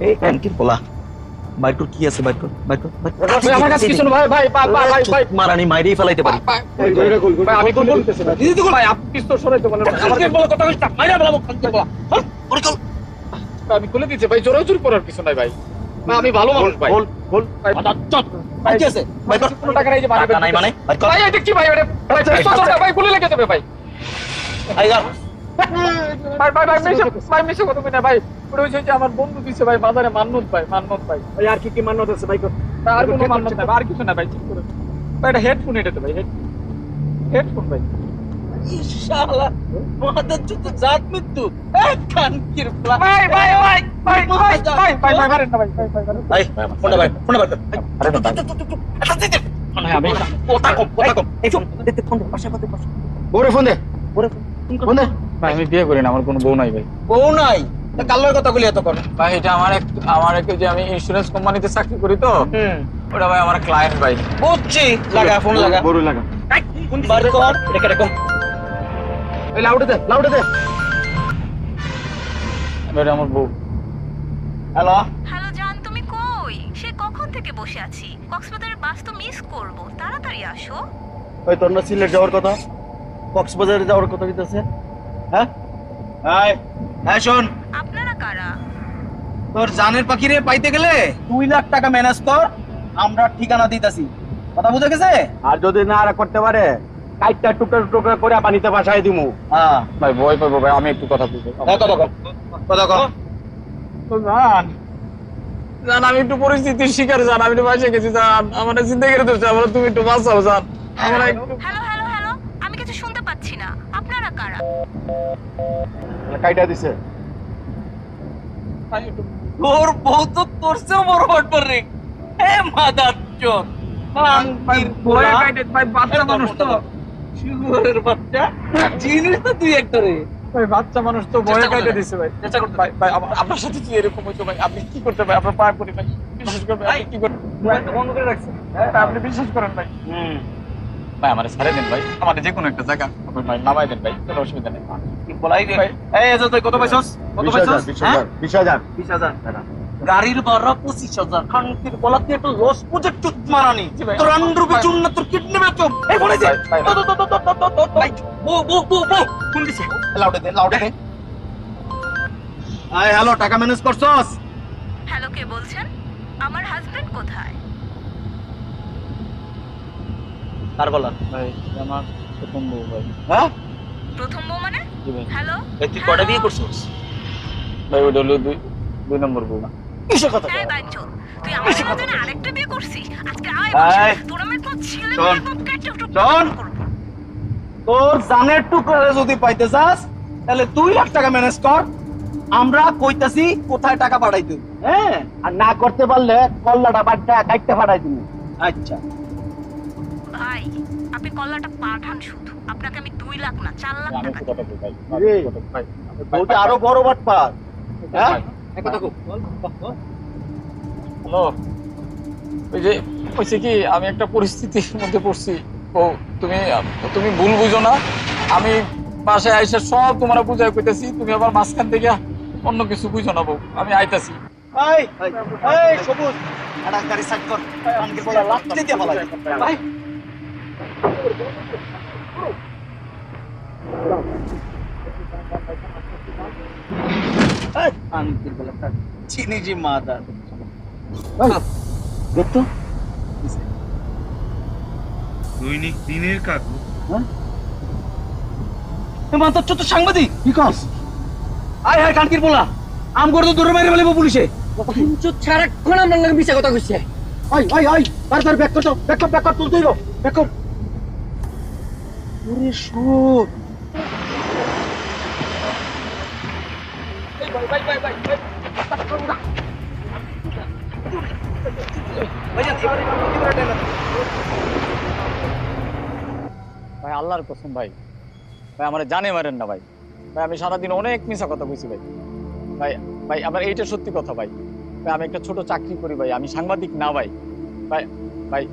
এই ক্যান্টিন পোলা বাইটুর কি আছে? বাইটুর ভাই আমার কাছে কিছু না ভাই ভাই ভাই ভাই মারানি মাইরেই ফেলাইতে পারি। ভাই আমি কোন বলতেছি না। দিদি তো ভাই আপনি পিস্তল সরাইতে বলেন। আমাকে বলো কথা কইতা। মাইরা বলো খানকে বলা। ওরে কল আমি খুলে দিতে ভাই, জোরাজুরি করার কিছু নাই ভাই। আমি ভালো মানুষ ভাই। বল ভাই চট ভাই কি আছে? ভাই কোনো টাকা নাই যে মারবে। টাকা নাই মানে? ভাই এটা কি ভাই? এটা ভাই পিস্তল ভাই গুলি লেগে যাবে ভাই। আই যা ভাই ভাই ভাই মিশে কথা কই না ভাই। ওটা হইছে যে আমার বন্ধু দিছে ভাই বাজারে মান্নত ভাই ভাই। আর কি কি মান্যত আছে ভাই? আর কোনো মান্নত নাই, আর কিছু না ভাই, ঠিক করে ভাই। এটা হেডফোন, এটা তো ভাই হেডফোন ভাই। শালা মহাদার যত জাত মৃত্যু, এক খানকির প্লা। ভাই ভাই ভাই ভাই ভাই ভাই ভাই ভাই মারেন না ভাই ভাই ভাই মারেন না। ভাই ফোনটা ভাই আরে না ভাই আমি কথা কম এই ফোন দেখতে ফোন দে, পাশে পাশে বউরে ফোন দে, ওরে ফোন দে। ভাই আমি বিয়ে করি না, আমার কোনো বউ নাই ভাই। বউ নাই, কালোর কথা বলি এত করে। ভাই এটা আমার এক যে আমি ইন্স্যুরেন্স কোম্পানিতে চাকরি করি তো, ওটা ভাই আমার ক্লায়েন্ট ভাই। বুঝছি, লাগা ফোন লাগা। বড় লাগা। কোন বার কর, এটা কম। এই লাউডে দে। এটা আমার বউ। হ্যালো হ্যালো জান, তুমি কই? সে কখন থেকে বসে আছি। কক্সবাজারের বাস তো মিস করব, তাড়াতাড়ি আসো। ওই তোর না সিলেট যাওয়ার কথা, কক্সবাজারে যাওয়ার কথা দিতেছে। হ্যাঁ হ্যাঁ শোন, আপনারা কারা? তোর জানের পাখিরে পাইতে গেলে 2 লাখ টাকা ম্যানেজ কর, আমরা ঠিকানা দিতাছি। কথা বুঝে গেছে? আর যদি না আর করতে পারে কাইটটা টুকরা করে পানিতে ভাসায় দিমু। হ্যাঁ ভাই ভয় পাবো ভাই, আমি একটু কথা বলবো। কথা কর। তো জান আমি একটু পরিস্থিতির শিকার জান, আমি একটু বাঁচে গেছি জান, আমার জিন্দগির দোষ, আমার তুমি একটু বাঁচাও জান। আমার একটু হ্যালো হ্যালো হ্যালো, আমি কিছু শুনতে পাচ্ছি না। আপনারা কারা? কাইটা দিছে। তোর বউ তো তোর চেয়েও বড় হটপর রে। হে মাদার চোদ, ভয়ে কাইটে ভাই, বাচ্চা মানুষ তো শুয়োরের বাচ্চা, জিনিস তো তুই একটা রে। ভাই, বাচ্চা মানুষ তো ভয়ে চেষ্টা কাইটে করতে দিছে ভাই। চেষ্টা করতে ভাই ভাই আপনার সাথে কি এরকম হইতো ভাই? আপনি কি করতে ভাই? আপনার পায়ে পড়ি ভাই, বিশ্বাস করবেন আপনি কি করতে ভাই? বন্ধ করে রাখছেন, আপনি বিশ্বাস করেন ভাই। ভাই আমার ছাড়ে দেন ভাই, আমাদের যে কোনো একটা জায়গা আপনি ভাই নামাই দেন ভাই, কোনো অসুবিধা নেই। কি বলাই রে। এই এজা তুই কত পাইছস? কত পাইছস? 20,000 20,000 গাড়ির ভাড়া 25,000। খানকির বলাতে একটা লস প্রজেক্ট চুত মারানি। তোর আন্ড্রুবি চুন না, তোর কিডনি বেচম। এই বলে দে। ভাই বউ কোন দিছে? লাউডে দে। আয় হ্যালো, টাকা ম্যানেজ করছস? হ্যালো, কে বলছেন? আমার হাজবেন্ড কোথায়? আর বলা ভাই আমার প্রথম বউ ভাই। হ্যাঁ প্রথম বউ মানে? জি ভাই। হ্যালো এই তুই কটা বিয়ে করছস? ভাই ওটা হলো দুই নম্বর বউ। কিসের কথা? এই বাইচোদ, তুই আমার জন্য আরেকটা বিয়ে করছিস? আজকে আয় এই, বসে তোর আমি তো ছেলে শোন, মেয়ে কেটে উঠে শোন। করব। তোর জানের টুকরা যদি পাইতে চাস তাহলে 2 লাখ টাকা ম্যানেজ কর, আমরা কইতাছি কোথায় টাকা পাঠাই দেব। হ্যাঁ, আর না করতে পারলে কল্লাটা বাড়টা কাইটটা ফাটাই দিমু। আচ্ছা ভাই, আপনি কল্লাটা পাঠান শুধু। আপনাকে আমি 2 লাখ না 4 লাখ আমি টাকা একটু কথা বলি ভাই। রে, ভাই বউটা আরো বড় বাটপার। হ্যাঁ, এই কথা কো। হ্যালো, ওই যে হয়েছে কি, আমি একটা পরিস্থিতির মধ্যে পড়ছি। ও তুমি ভুল বুঝো না, আমি বাসায় আইসা সব তোমার বুঝাই কইতেছি, তুমি আবার মাঝখান থেকে অন্য কিছু বুঝো না বউ। আমি আইতাছি। এই সবুজ, একটা গাড়ি সাইড কর। খানকির বলা লাত্তি দিয়ে ফেলাই। ভাই খানকির বলা চিনি জি মাদার। দেখতো দৈনিক দিনের কাগজ। মাদার চোদ্দ সাংবাদিক কি কস? আয় হায় খানকির বলা আম করে তো দূরে মেরে ফেলবো পুলিশে। সারাক্ষণ আমার লাগে মিছা কথা কইছে। ওই তার ব্যাক কর, ব্যাক কর তুলতেই রো, ব্যাক কর। ওরে সুর ভাই আল্লাহর কসম ভাই, ভাই আমার জানে মারেন না ভাই। ভাই আমি সারাদিন অনেক মিছা কথা কইছি ভাই। ভাই ভাই আমার এইটা সত্যি কথা ভাই। ভাই আমি একটা ছোট চাকরি করি ভাই, আমি সাংবাদিক না ভাই। ভাই ভাই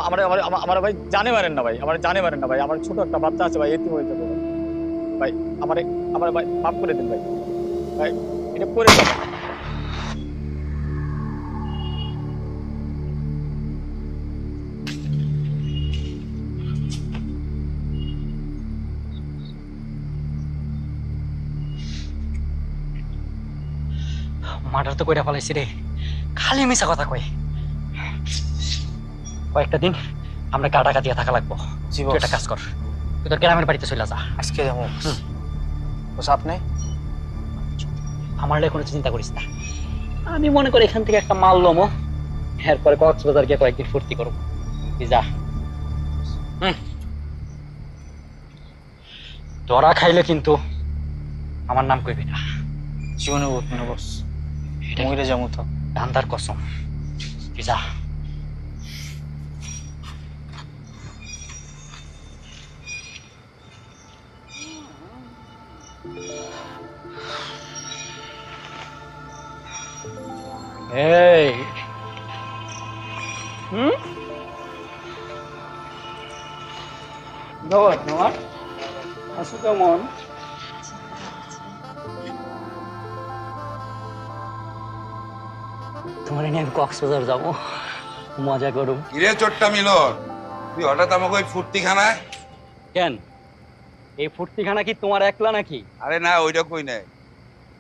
আমার আমার আমার ভাই জানে মারেন না ভাই, আমার জানে মারেন না ভাই। আমার ছোট একটা বাচ্চা আছে ভাই, এতিম হয়ে যাবে ভাই। ভাই আমার ভাই মাফ করে দিন ভাই। ভাই এটা করে দেন। মার্ডার তো কইরা ফেলাইছি রে, খালি মিছা কথা কই। কয়েকটা দিন আমরা কাটাকা দিয়ে থাকা লাগবো। তুই একটা কাজ কর, তুই তোর গ্রামের বাড়িতে চলে যা। আজকে যাবো বস আপনি? আমার লেগে কোনো চিন্তা করিস না, আমি মনে করি এখান থেকে একটা মাল লমো, এরপরে কক্সবাজার গিয়ে কয়েকদিন ফুর্তি করবো। তুই যা। তোরা খাইলে কিন্তু আমার নাম কইবি না। জীবনে বলবো না বস, মরে যাবো তো। ধান্দার কসম, তুই যা। এই তোমার আসো কেমন? তোমার নিয়ে আমি কক্সবাজার যাবো, মজা করব। কিরে চোট্টা মিলন, তুই হঠাৎ আমাকে ওই ফুর্তিখানায়? কেন, এই ফুর্তিখানা কি তোমার একলা নাকি? আরে না, ওইটা কই নাই।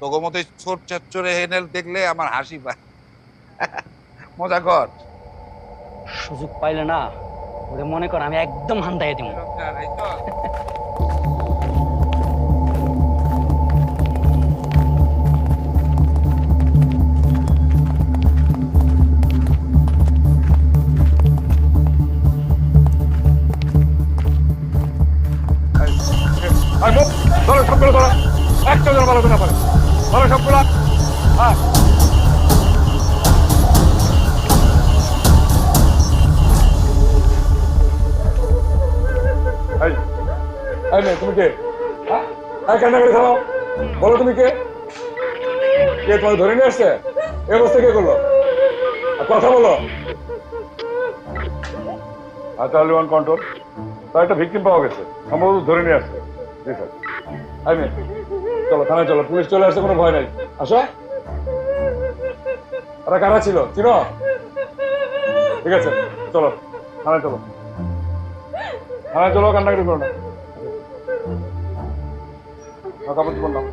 তোকে মতো ছোট চাচ্চরে হেনেল দেখলে আমার হাসি পায়। মজা কর। সুযোগ পাইলে না ওরে মনে কর আমি একদম হান্দাইয়ে দিব। ধরো সবগুলো, ধরো একটা জন ভালো না পারে, ধরো সবগুলো। হ্যাঁ তুমি কে? হ্যাঁ কান্না করে থামো, বলো তুমি কে? কে তোমাকে ধরে নিয়ে আসছে? এই অবস্থা কে করলো? কথা বলো। আচ্ছা ওয়ান কন্ট্রোল, তার একটা ভিকটিম পাওয়া গেছে, সম্ভবত ধরে নিয়ে আসছে। জি স্যার। চলো থানায় চলো, পুলিশ চলে আসছে, কোনো ভয় নাই। আসো। ওরা কারা ছিল চিনো? ঠিক আছে চলো থানায় চলো, থানায় চলো, কান্নাকাটি করো না। কাপড় চোপড় নাও।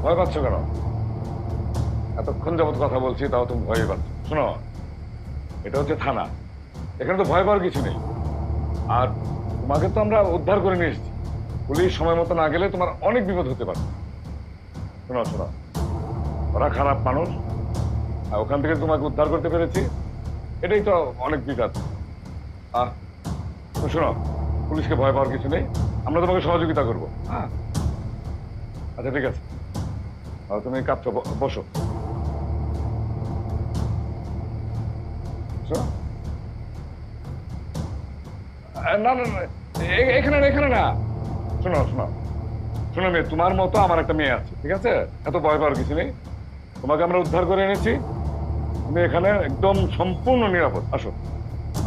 ভয় পাচ্ছ কেন? এতক্ষণ যাবত কথা বলছি তাও তুমি ভয় পাচ্ছ। শোনো, এটা হচ্ছে থানা, এখানে তো ভয় পাওয়ার কিছু নেই। আর তোমাকে তো আমরা উদ্ধার করে নিয়ে এসেছি, পুলিশ সময় মতো না গেলে তোমার অনেক বিপদ হতে পারে। শোনো শোনো, ওরা খারাপ মানুষ, আর ওখান থেকে তোমাকে উদ্ধার করতে পেরেছি, এটাই তো অনেক বিকাশ। শোনো, পুলিশকে ভয় পাওয়ার কিছু নেই, আমরা তোমাকে সহযোগিতা করবো। হ্যাঁ আচ্ছা ঠিক আছে, তুমি কাঁপছো, বসো। না না না, এখানে না, এখানে না। শোনো শোনো শোনো মেয়ে, তোমার মতো আমার একটা মেয়ে আছে, ঠিক আছে? এত ভয় পাওয়ার কিছু নেই, তোমাকে আমরা উদ্ধার করে এনেছি, তুমি এখানে একদম সম্পূর্ণ নিরাপদ। আসো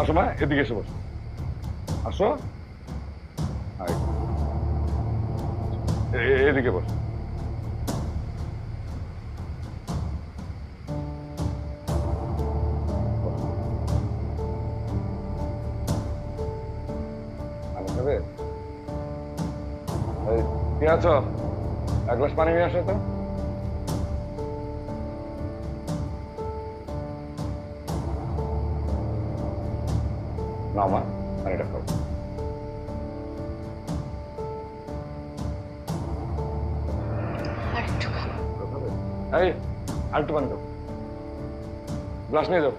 আসো মা, এদিকে এসে বসো, আসো। এদিকে বসো। কে আছো? এক গ্লাস পানি নিয়ে আসো তো। না মা, পানিটা খাও। এই আরেকটু পানি দাও, গ্লাস নিয়ে যাও।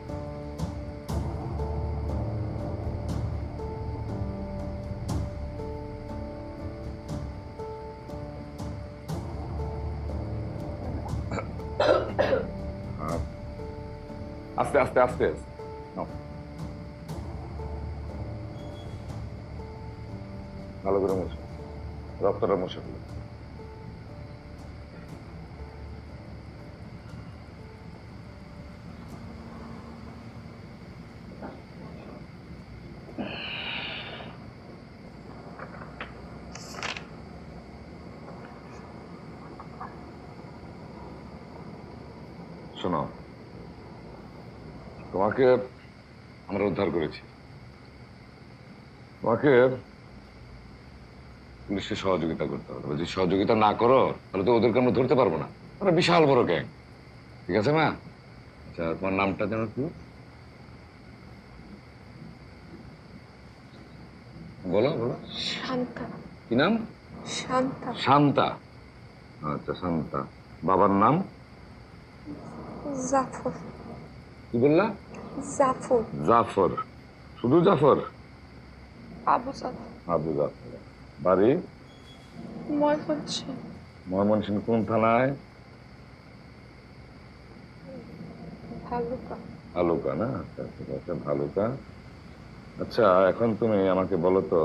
আস্তে আস্তে আস্তে নাও। ভালো করে মুছো, রক্তটা মুছে ফেলো। শোনো, তোমাকে আমরা উদ্ধার করেছি। তোমাকে পুলিশকে সহযোগিতা করতে হবে। যদি সহযোগিতা না করো তাহলে তো ওদেরকে আমরা ধরতে পারবো না। ওরা বিশাল বড় গ্যাং, ঠিক আছে মা? আচ্ছা, তোমার নামটা যেন কি? বলো বলো। শান্তা। কি নাম? শান্তা। শান্তা। আচ্ছা, শান্তা। বাবার নাম? জাফর। কি বললা? জাফর। জাফর। শুধু জাফর? আবু জাফর। আবু জাফর। বাড়ি? ময়মনসিংহ। ময়মনসিংহ কোন থানায়? ভালুকা। ভালুকা না? আচ্ছা ঠিক আছে, ভালুকা। আচ্ছা, এখন তুমি আমাকে বলো তো,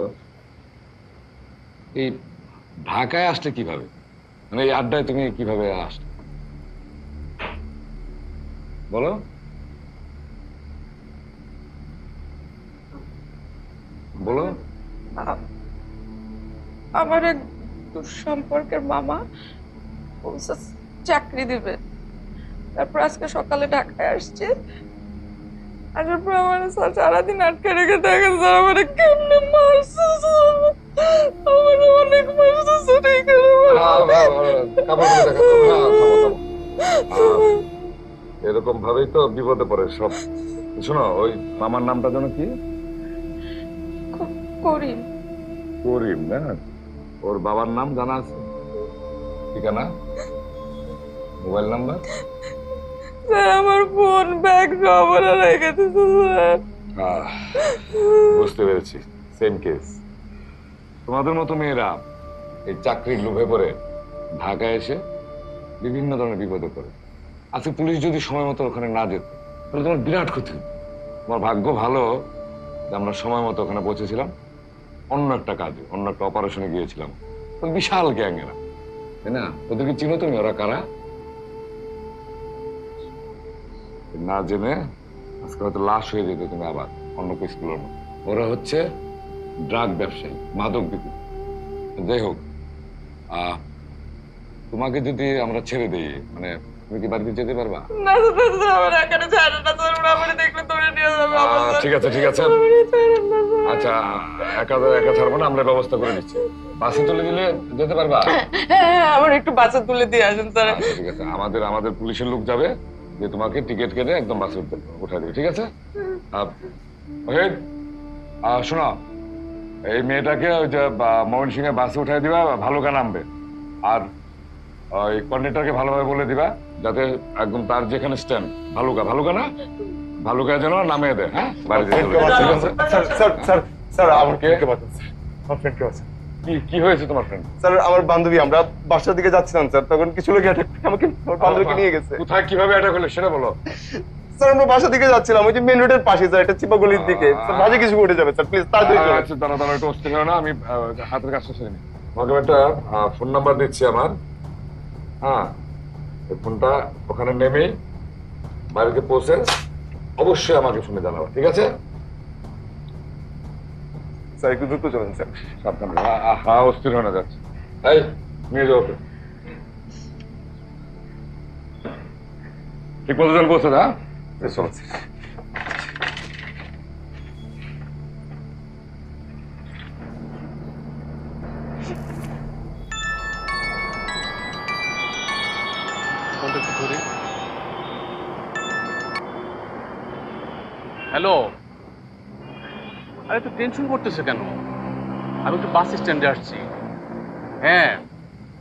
এই ঢাকায় আসলে কিভাবে? মানে এই আড্ডায় তুমি কিভাবে আসলে? বলো। বলো। আমার এক দুঃসম্পর্কের মামা বলছে চাকরি দিবে, তারপর আজকে সকালে ঢাকায় আসছে। আসার পর আমার সারাদিন আটকে রেখে দেখেন স্যার আমার কেমনে মারছে, আমার অনেক মারছে। এরকম ভাবেই তো বিপদে পড়ে সব। শোনো, ওই মামার নামটা যেন কি? করিম। করিম না? ওর বাবার নাম জানা আছে? ঠিকানা, মোবাইল নাম্বার? স্যার আমার ফোন ব্যাগ সব রেখে দিয়েছে স্যার। বুঝতে পেরেছি, সেম কেস। তোমাদের মতো মেয়েরা এই চাকরির লোভে পড়ে ঢাকায় এসে বিভিন্ন ধরনের বিপদে পড়ে। আজকে পুলিশ যদি সময় মতো ওখানে না যেত তাহলে তোমার বিরাট ক্ষতি হতো। তোমার ভাগ্য ভালো যে আমরা সময় মতো ওখানে পৌঁছেছিলাম। অন্য একটা কাজে, অন্য একটা অপারেশনে গিয়েছিলাম। বিশাল গ্যাং এরা, তাই না? ওদেরকে চিনো তুমি? ওরা কারা? না জেনে আজকে হয়তো লাশ হয়ে যেত তুমি আবার অন্য কেসগুলোর মতো। ওরা হচ্ছে ড্রাগ ব্যবসায়ী, মাদক বিক্রি। যাই হোক, তোমাকে যদি আমরা ছেড়ে দিই, মানে তুমি কি বাড়িতে যেতে পারবা? না স্যার, আমার এখানে ছাড়েন না স্যার, ওরা আমারে দেখলে ধরে নিয়ে যাবে। ঠিক আছে ঠিক আছে, আচ্ছা একা ছাড়বো না, আমরা ব্যবস্থা করে নিচ্ছি। বাসে তুলে দিলে যেতে পারবা? হ্যাঁ, আমার একটু বাচ্চা তুলে দিয়ে আসেন স্যার। ঠিক আছে, আমাদের পুলিশের লোক যাবে, যে তোমাকে টিকিট কেটে একদম বাসে উঠে দেবে, ঠিক আছে? শোনো, এই মেয়েটাকে ওই যে ময়মনসিংহে বাসে উঠাই দিবা, ভালুকা নামবে। আর ওই কন্ডাক্টরকে ভালোভাবে বলে দিবা যাতে একদম তার যেখানে স্ট্যান্ড, ভালুকা না, ভালুকায় যেন নামিয়ে দেয়। হ্যাঁ, বাড়িতে স্যার আমার ফ্রেন্ডকে বাঁচান স্যার, আমার ফ্রেন্ডকে বাঁচান। কি হয়েছে তোমার ফ্রেন্ড? স্যার আমার বান্ধবী, আমরা বাসার দিকে যাচ্ছিলাম স্যার, তখন কিছু লোক অ্যাটাক করে আমাকে আমার বান্ধবীকে নিয়ে গেছে। কোথায় কিভাবে অ্যাটাক হলো সেটা বলো। স্যার আমরা বাসার দিকে যাচ্ছিলাম, ওই যে মেন রোডের পাশে স্যার, এটা চিপা গলির দিকে। স্যার মাঝে কিছু ঘটে যাবে স্যার, প্লিজ তাড়াতাড়ি চলুন। আচ্ছা দাঁড়া, একটু অস্থির হয় না, আমি হাতের কাজটা সেরে নিই। তোমাকে একটা ফোন নাম্বার দিচ্ছি আমার। হ্যাঁ, এই ফোনটা ওখানে নেমেই বাড়িতে পৌঁছে অবশ্যই আমাকে ফোনে জানাবো, ঠিক আছে? স্যার একটু দ্রুত চলুন স্যার। সাবধানে। হ্যাঁ, অস্থির হয়ে না যাচ্ছে। এই নিয়ে যাও ওকে। ঠিক মতো চল পৌঁছে। হ্যাঁ চলুন স্যার। হ্যালো, আরে তো টেনশন করতেছে কেন? আমি একটু বাস স্ট্যান্ডে আসছি। হ্যাঁ,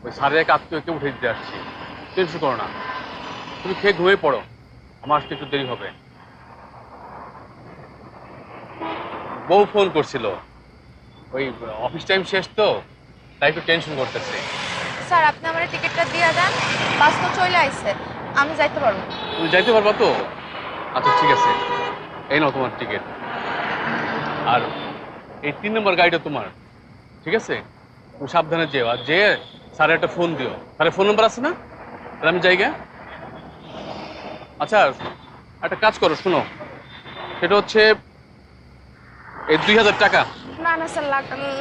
ওই সাড়ে এক আত্মীয়কে উঠে দিতে আসছি। টেনশন করো না, তুমি খেয়ে ঘুমিয়ে পড়ো, আমার আসতে একটু দেরি হবে। বউ ফোন করছিল, ওই অফিস টাইম শেষ তো, তাই একটু টেনশন করতেছে। স্যার আপনি আমার টিকিটটা দিয়ে দেন, বাস তো চলে আইছে, আমি যাইতে পারবো। তুমি যাইতে পারবা তো? আচ্ছা ঠিক আছে, এই নাও তোমার টিকিট। আর এই 3 নম্বর গাড়িটা তোমার, ঠিক আছে? তুমি সাবধানে যেও, আর যে স্যার একটা ফোন দিও। স্যারের ফোন নাম্বার আছে না? তাহলে আমি যাই গে। আচ্ছা একটা কাজ করো, শোনো, সেটা হচ্ছে এই 2000 টাকা। না না স্যার,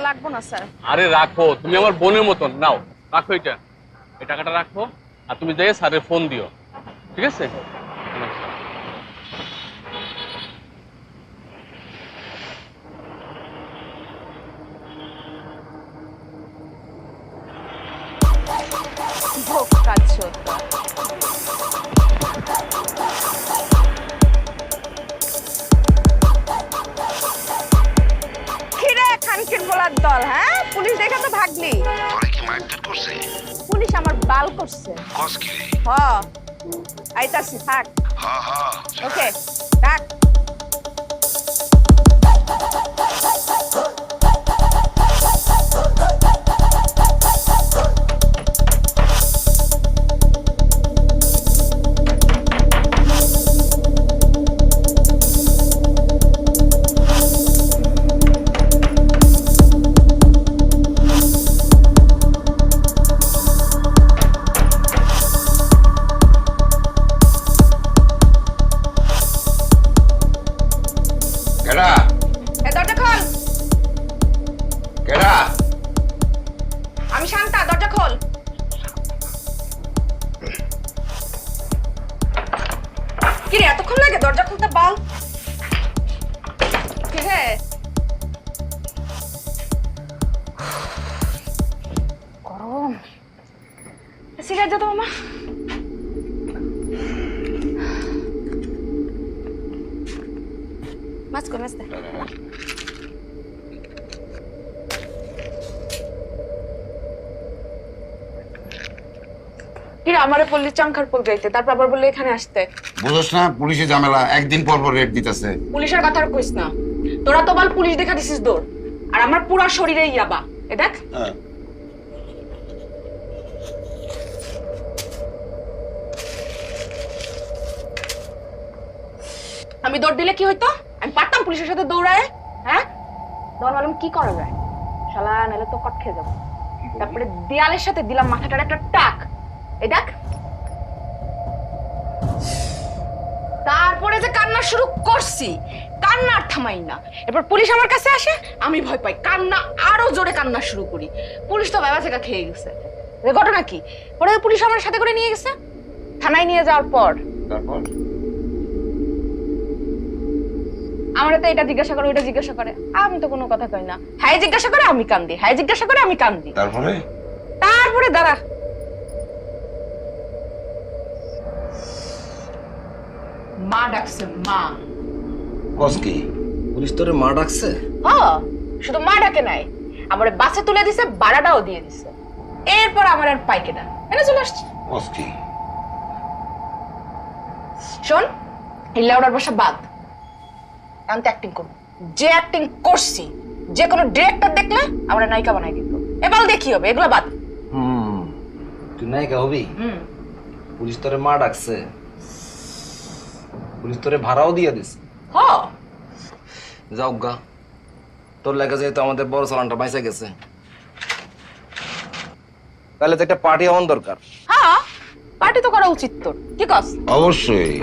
লাগবো না স্যার। আরে রাখো, তুমি আমার বোনের মতন, নাও রাখো এটা, এই টাকাটা রাখো। আর তুমি যাই স্যারের ফোন দিও, ঠিক আছে? খিরে খানকির বলার দল, হ্যাঁ? পুলিশ দেখে তো ভাগলি। পুলিশ আমার বাল করছে। আইতাছি, থাক। ওকে, থাক। আমি শান্তা, দরজা খোল। কি রে, এতক্ষণ লাগে দরজা খুলতে? বল। কে? গরম। সিগারেট যা তো মামা। মাছ কো, মাছ দে। আমারে বললি চাংখারপুল যাইতে, তারপর আবার বললি এখানে আসতে। বুঝছ না, পুলিশে ঝামেলা, একদিন পর পর রেড দিতেছে। পুলিশের কথা আর কইস না, তোরা তো বল পুলিশ দেখা দিছিস দৌড়, আর আমার পুরা শরীরে ইয়াবা। এ দেখ, আমি দৌড় দিলে কি হইতো? আমি পারতাম পুলিশের সাথে দৌড়ায়? হ্যাঁ, দৌড় মালুম কি করা যায়? শালা নাহলে তো কট খেয়ে যাবো। তারপরে দেয়ালের সাথে দিলাম মাথাটার একটা টাক। এই দেখ, তারপরে যে কান্না শুরু করছি, কান্না আর থামাই না। এরপর পুলিশ আমার কাছে আসে, আমি ভয় পাই, কান্না আরো জোরে কান্না শুরু করি। পুলিশ তো বাবা থেকে খেয়ে গেছে। ঘটনা কি, পরে পুলিশ আমার সাথে করে নিয়ে গেছে। থানায় নিয়ে যাওয়ার পর আমরা তো এটা জিজ্ঞাসা করে, ওইটা জিজ্ঞাসা করে, আমি তো কোনো কথা কই না। হ্যাঁ জিজ্ঞাসা করে আমি কান্দি, হ্যাঁ জিজ্ঞাসা করে আমি কান্দি। তারপরে দাঁড়া, মা ডাকছে, মা। কসকি পুলিশ তোরে মা ডাকছে? হ্যাঁ, শুধু মা ডাকে নাই, আমার বাসে তুলে দিছে, ভাড়াটাও দিয়ে দিছে। এরপর আমার আর পাইকে না, এনে চলে আসছে। কসকি শোন, এই লাউডার বসা বাদ, আমি তো অ্যাক্টিং করবো। যে অ্যাক্টিং করছি, যে কোনো ডিরেক্টর দেখলে আমরা নায়িকা বানাই দিত। এবার দেখি হবে, এগুলো বাদ। তুই নায়িকা হবি? পুলিশ তোরে মা ডাকছে, পুলিশ তোরে ভাড়াও দিয়ে দিছে। হ্যাঁ, যাও গা, তোর লেগে যেহেতু আমাদের বড় চালানটা বাইসে গেছে, তাহলে তো একটা পার্টি হওয়ার দরকার। হ্যাঁ, পার্টি তো করা উচিত তোর, কি কস? অবশ্যই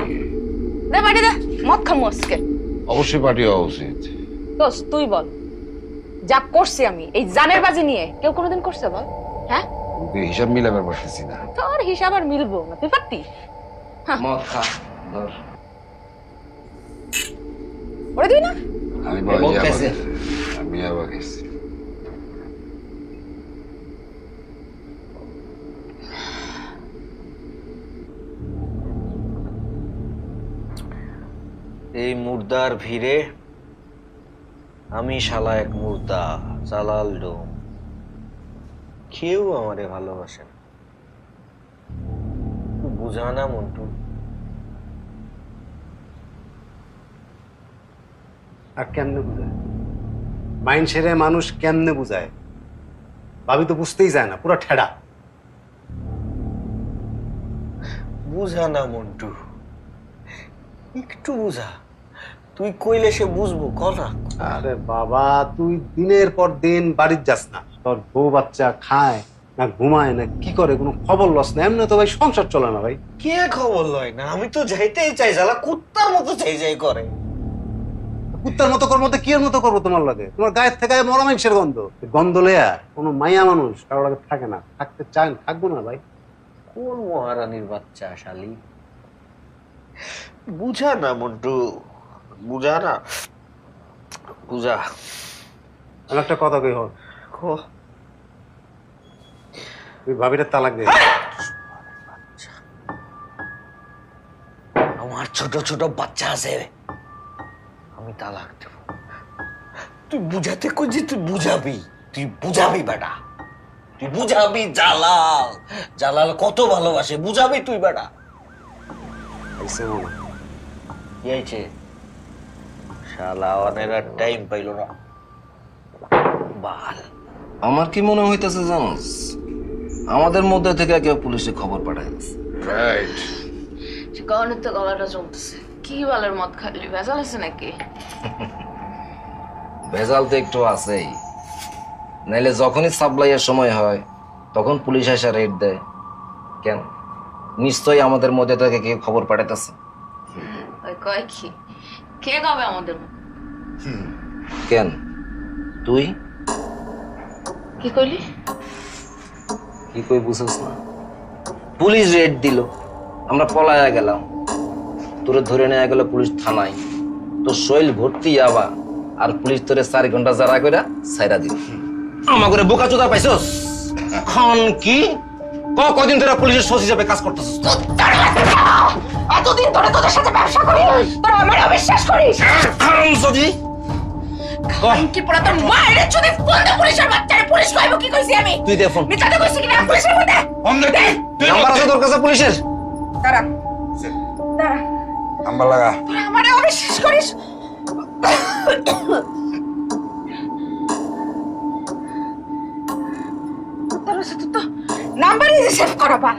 দে পার্টি দে, মদ খামু আজকে। অবশ্যই পার্টি হওয়া উচিত। দোস তুই বল, যা করছি আমি এই জানের বাজি নিয়ে কেউ কোনোদিন করছে বল? হ্যাঁ, হিসাব মিলাবার পারতেছি না। তোর হিসাব আর মিলবো না, তুই পারতি? মদ খা, ধর। ওরে দিই না, আমি আবার গেছি। এই মুর্দার ভিড়ে আমি শালা এক মুর্দা, চালাল ডোম। কেউ আমারে ভালোবাসে না। বুঝা না মন্টু, আর কেমনে বুঝায়? মাইন্ড সেরে মানুষ কেমনে বুঝায়? ভাবি তো বুঝতেই যায় না, পুরো ঠেড়া। বুঝা না মন্টু, একটু বুঝা। তুই কইলে সে বুঝবো কনা। আরে বাবা, তুই দিনের পর দিন বাড়ির যাস না, তোর বউ বাচ্চা খায় না ঘুমায় না কি করে, কোনো খবর লস না। এমনি তো ভাই সংসার চলে না ভাই। কে খবর লয় না? আমি তো যাইতেই চাই, শালা কুত্তার মতো চাই যাই করে। কুত্তার মতো করবো তো কি এর মতো করবো তোমার লাগে? তোমার গায়ের থেকে মরা মাংসের গন্ধ, গন্ধ লেয়া কোনো মাইয়া মানুষ কারো লাগে থাকে না, থাকতে চায় না, থাকবো না ভাই। কোন মহারানীর বাচ্চা শালি? বুঝা না মন্টু, বুঝা না, বুঝা। আমি একটা কথা কই, হল তুই ভাবিটা তালাক দে। আমার ছোট ছোট বাচ্চা আছে, আমি তালাক দেব। তুই বুঝাতে কই তুই বুঝাবি, তুই বুঝাবি বেটা, তুই বুঝাবি। জালাল, জালাল কত ভালোবাসে, বুঝাবি তুই বেটা। কি হয়েছে? শালা অনেক আর টাইম পাইল না। বাল, আমার কি মনে হইতেছে জানোস, আমাদের মধ্যে থেকে কেউ পুলিশে খবর পাঠাইছে। রাইট। কারণে তো গলাটা চলতেছে। কি বালের মদ খালি, ভেজাল আছে নাকি? ভেজাল তো একটু আছেই, নাইলে যখনই সাপ্লাইয়ের সময় হয় তখন পুলিশ এসে রেড দেয়। কেন? নিশ্চয়ই আমাদের মধ্যে থেকে কেউ খবর পাঠাইতেছে। ওই কয় কি, কে কবে আমাদের? কেন তুই কি কইলি? কি কই বুঝছ না? পুলিশ রেড দিল, আমরা পলায়া গেলাম, তোরে ধরে নেওয়া গেল পুলিশ থানায়, তোর শৈল ভর্তি যাবা, আর পুলিশ তোরে 4 ঘন্টা জারা কইরা ছাইরা দিল। আমা করে বোকা চোদা পাইছস? খন কি কদিন ধরে পুলিশের সোর্স হিসেবে কাজ করতেছস? এতদিন ধরে তোদের সাথে ব্যবসা করি, তোরা আমার অবিশ্বাস করিস? হারামজাদি, কি পড়া তোর মায়ের চোদে ফোন দে পুলিশের বাচ্চারে। পুলিশ কইবো কি কইছি আমি? তুই দে ফোন। মিথ্যাটা কইছি কি না? পুলিশের ফোন দে। নাম্বার আছে তোর কাছে পুলিশের? দাঁড়া দাঁড়া, নাম্বার লাগা। তোরা আমারে অবিশ্বাস করিস? তোরা সাথে তো নাম্বারই সেভ করা পার।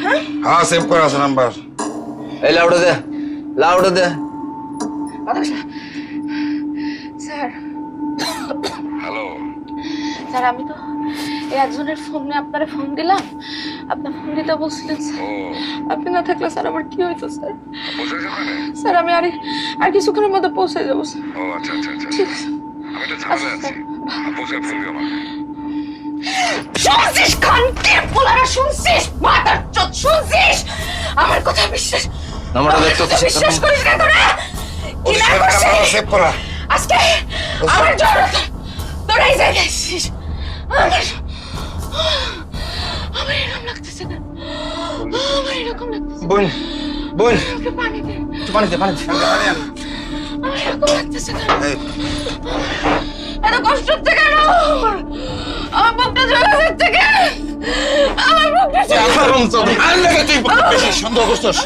হ্যাঁ হ্যাঁ, সেভ করা আছে নাম্বার। এই লাউডে দে, লাউডে দে। স্যার, হ্যালো স্যার আমি তো এই একজনের ফোনে আপনারে ফোন দিলাম, আপনার ফোন দিতে বলছিলেন স্যার। আপনি না থাকলে স্যার আমার কি হইতো স্যার? স্যার আমি আর কিছুক্ষণের মধ্যে পৌঁছে যাবো স্যার। ও আচ্ছা আচ্ছা আচ্ছা, ঠিক আছে। আমি তো ঝামেলা আছি, পৌঁছে ফেলবি আমাকে। শুনছিস কানকে পোলারা, শুনছিস মাথার চোদ, শুনছিস আমার কথা বিশ্বাস? নাম্বারটা দেখতো তো, বিশ্বাস করিস না তোরা? কি না করছিস? নাম্বার সেভ করা। আজকে আমার জ্বর, তোরা এই জায়গায় এসেছিস। আমার এরকম লাগতেছে না, আমার এরকম লাগতেছে। বোন বোন, পানি দে, পানি দে, পানি দে। আমার এরকম লাগতেছে না, এত কষ্ট হচ্ছে কেন? আমার বুকটা জ্বলে যাচ্ছে কেন? আমার বুকটা তুই বেশি সন্দেহ করছিস।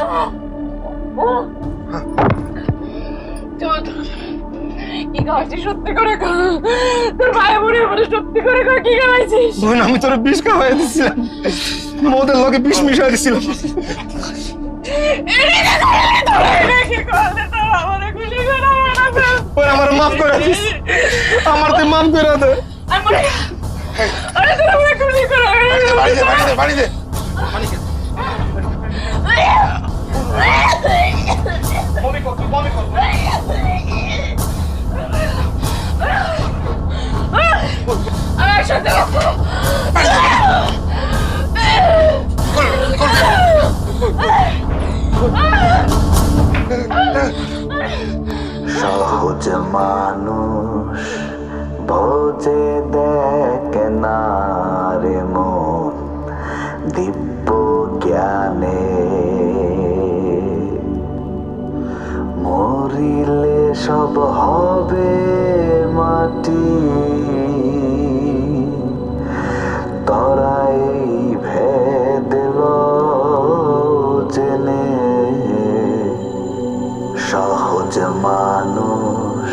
কি খাওয়াইছিস সত্যি করে খা? তোর ভাই বুড়ি বলে সত্যি করে খা, কি খাওয়াইছিস? বোন, আমি তোর বিষ খাওয়াই দিছিলাম, মদের লগে বিষ মিশাই দিছিলাম। আমার মাফ করে দিস, আমার তুই মাফ করে দে। পানি দে। সহজ মানুষ ভোজে দেখে না রে মন দিব্য জ্ঞানে, মরিলে সব হবে মাটি, তরাই ভেদল জেনে। সহজ মানুষ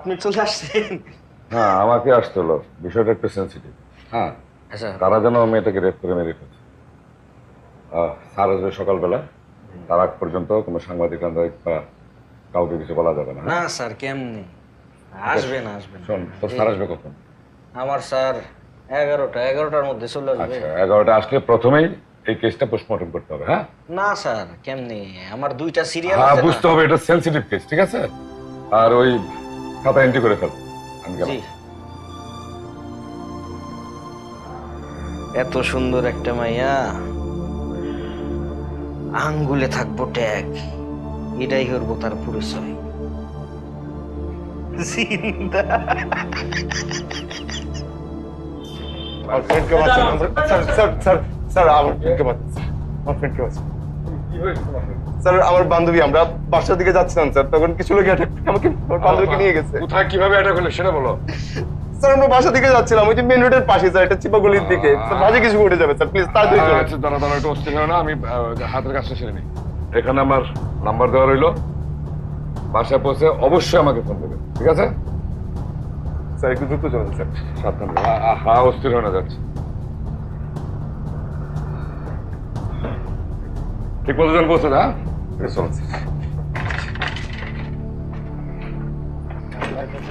আপনি চলে আসছেন? হ্যাঁ আমাকে আসতে হলো, বিষয়টা একটু সেন্সিটিভ। হ্যাঁ আচ্ছা তারা যেন মেয়েটাকে রেপ করে মেরে ফেলছে। স্যার আসবে সকালবেলা, তার আগ পর্যন্ত কোনো সাংবাদিক বা কাউকে কিছু বলা যাবে না। না স্যার কেমনি আসবেন আসবেন। শোন তোর স্যার আসবে কখন? আমার স্যার 11টার মধ্যে চলে আসবে। আচ্ছা 11টা আসলে প্রথমেই এই কেসটা পোস্টমর্টম করতে হবে। হ্যাঁ না স্যার কেমনি, আমার 2টা সিরিয়াল হ্যাঁ আছে। বুঝতে হবে, এটা সেন্সিটিভ কেস, ঠিক আছে? আর ওই খাতা এন্ট্রি করে ফেল, আমি গেলাম। জি। এত সুন্দর একটা মাইয়া, আঙ্গুলে থাকবো ট্যাগ, এটাই হরবো তার পরিচয়। আমার ফ্রেন্ডকে বাঁচান। স্যার স্যার স্যার স্যার আমার ফ্রেন্ডকে বাঁচান, আমার ফ্রেন্ডকে বাঁচান। স্যার আমার বান্ধবী, আমরা বাসার দিকে যাচ্ছিলাম স্যার, তখন কিছু লোক অ্যাটাক করে আমাকে আমার বান্ধবীকে নিয়ে গেছে। কোথায় কিভাবে অ্যাটাক হলো সেটা বলো। স্যার আমরা বাসা দিকে যাচ্ছিলাম, ওই যে মেন রোডের পাশে স্যার, এটা চিপাগলির দিকে। স্যার মাঝে কিছু ঘটে যাবে স্যার, প্লিজ তাড়াতাড়ি চলুন। আচ্ছা দাঁড়া দাঁড়া, একটু অস্থির হয় না, আমি হাতের কাজটা সেরে নিই। এখানে আমার নাম্বার দেওয়া রইলো, বাসায় পৌঁছে অবশ্যই আমাকে ফোন দেবে, ঠিক আছে? স্যার একটু দ্রুত চলুন স্যার। সাবধানে। হ্যাঁ অস্থির হয়ে না যাচ্ছে, ঠিক মতো যেন পৌঁছে না। চলুন স্যার।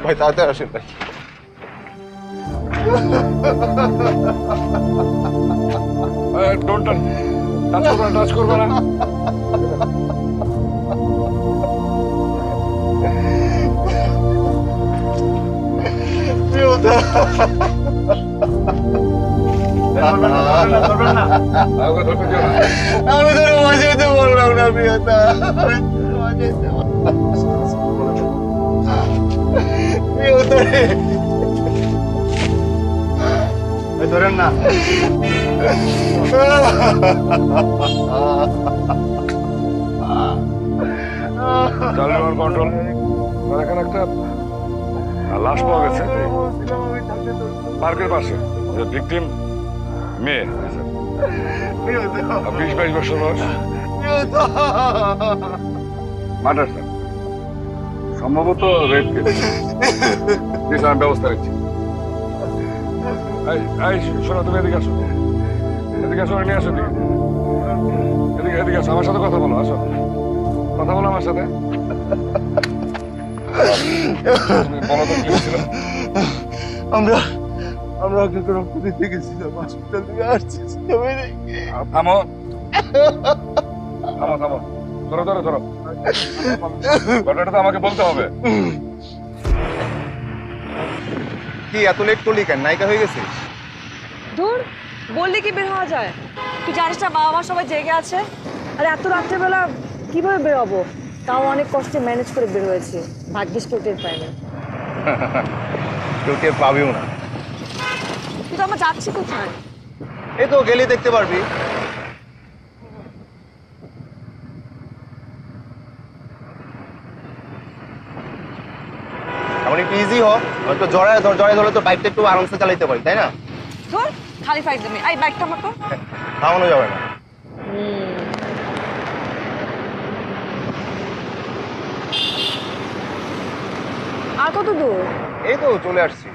ভাই তাড়াতাড়ি আসেন ভাই। ডোন্ট টাচ করবে না। আমি তোর বাঁচাইতে বললাম না প্রিয়তা, বাঁচাইতে ধরেন না। কন্ট্রোল। এখানে একটা লাশ পাওয়া গেছে পার্কের পাশে, ভিকটিম মেয়ে, 20-22 বছর বয়স, মার্ডার স্যার, সম্ভবত রেপ কেস। আমি ব্যবস্থা নিচ্ছি। শোনো তুমি এদিকে আসো, এদিকে আসো, নিয়ে আসো এদিকে, এদিকে এদিকে আসো, আমার সাথে কথা বলো, আসো কথা বলো আমার সাথে। তুমি বলো তো কি হয়েছিল? আমরা ওকে রক্ত দিতে গেছিলাম, হসপিটাল থেকে আসছি। থামো থামো থামো, ধরো ধরো ধরো, ঘটনাটা তো আমাকে বলতে হবে। কি এত লেট করলি কেন? নায়িকা হয়ে গেছিস? দূর, বললে কি বের হওয়া যায়? তুই জানিস না বাবা মা সবাই জেগে আছে, আর এত রাত্রেবেলা কিভাবে বের হবো? তাও অনেক কষ্টে ম্যানেজ করে বের হয়েছে, ভাগ্যিস কেউ টের পায়নি। কেউ টের পাবেও না। তুই তো আমার যাচ্ছি কোথায়? এই তো গেলে দেখতে পারবি। আমার একটু ইজি হ, হয়তো জড়ায় ধরে তো বাইকটা একটু আরামসে চালাইতে পারি, তাই না? ধর, খালি ফাইট দেবে। এই বাইকটা আমার তো থামানো যাবে না। আর কত দূর? এই তো চলে আসছি।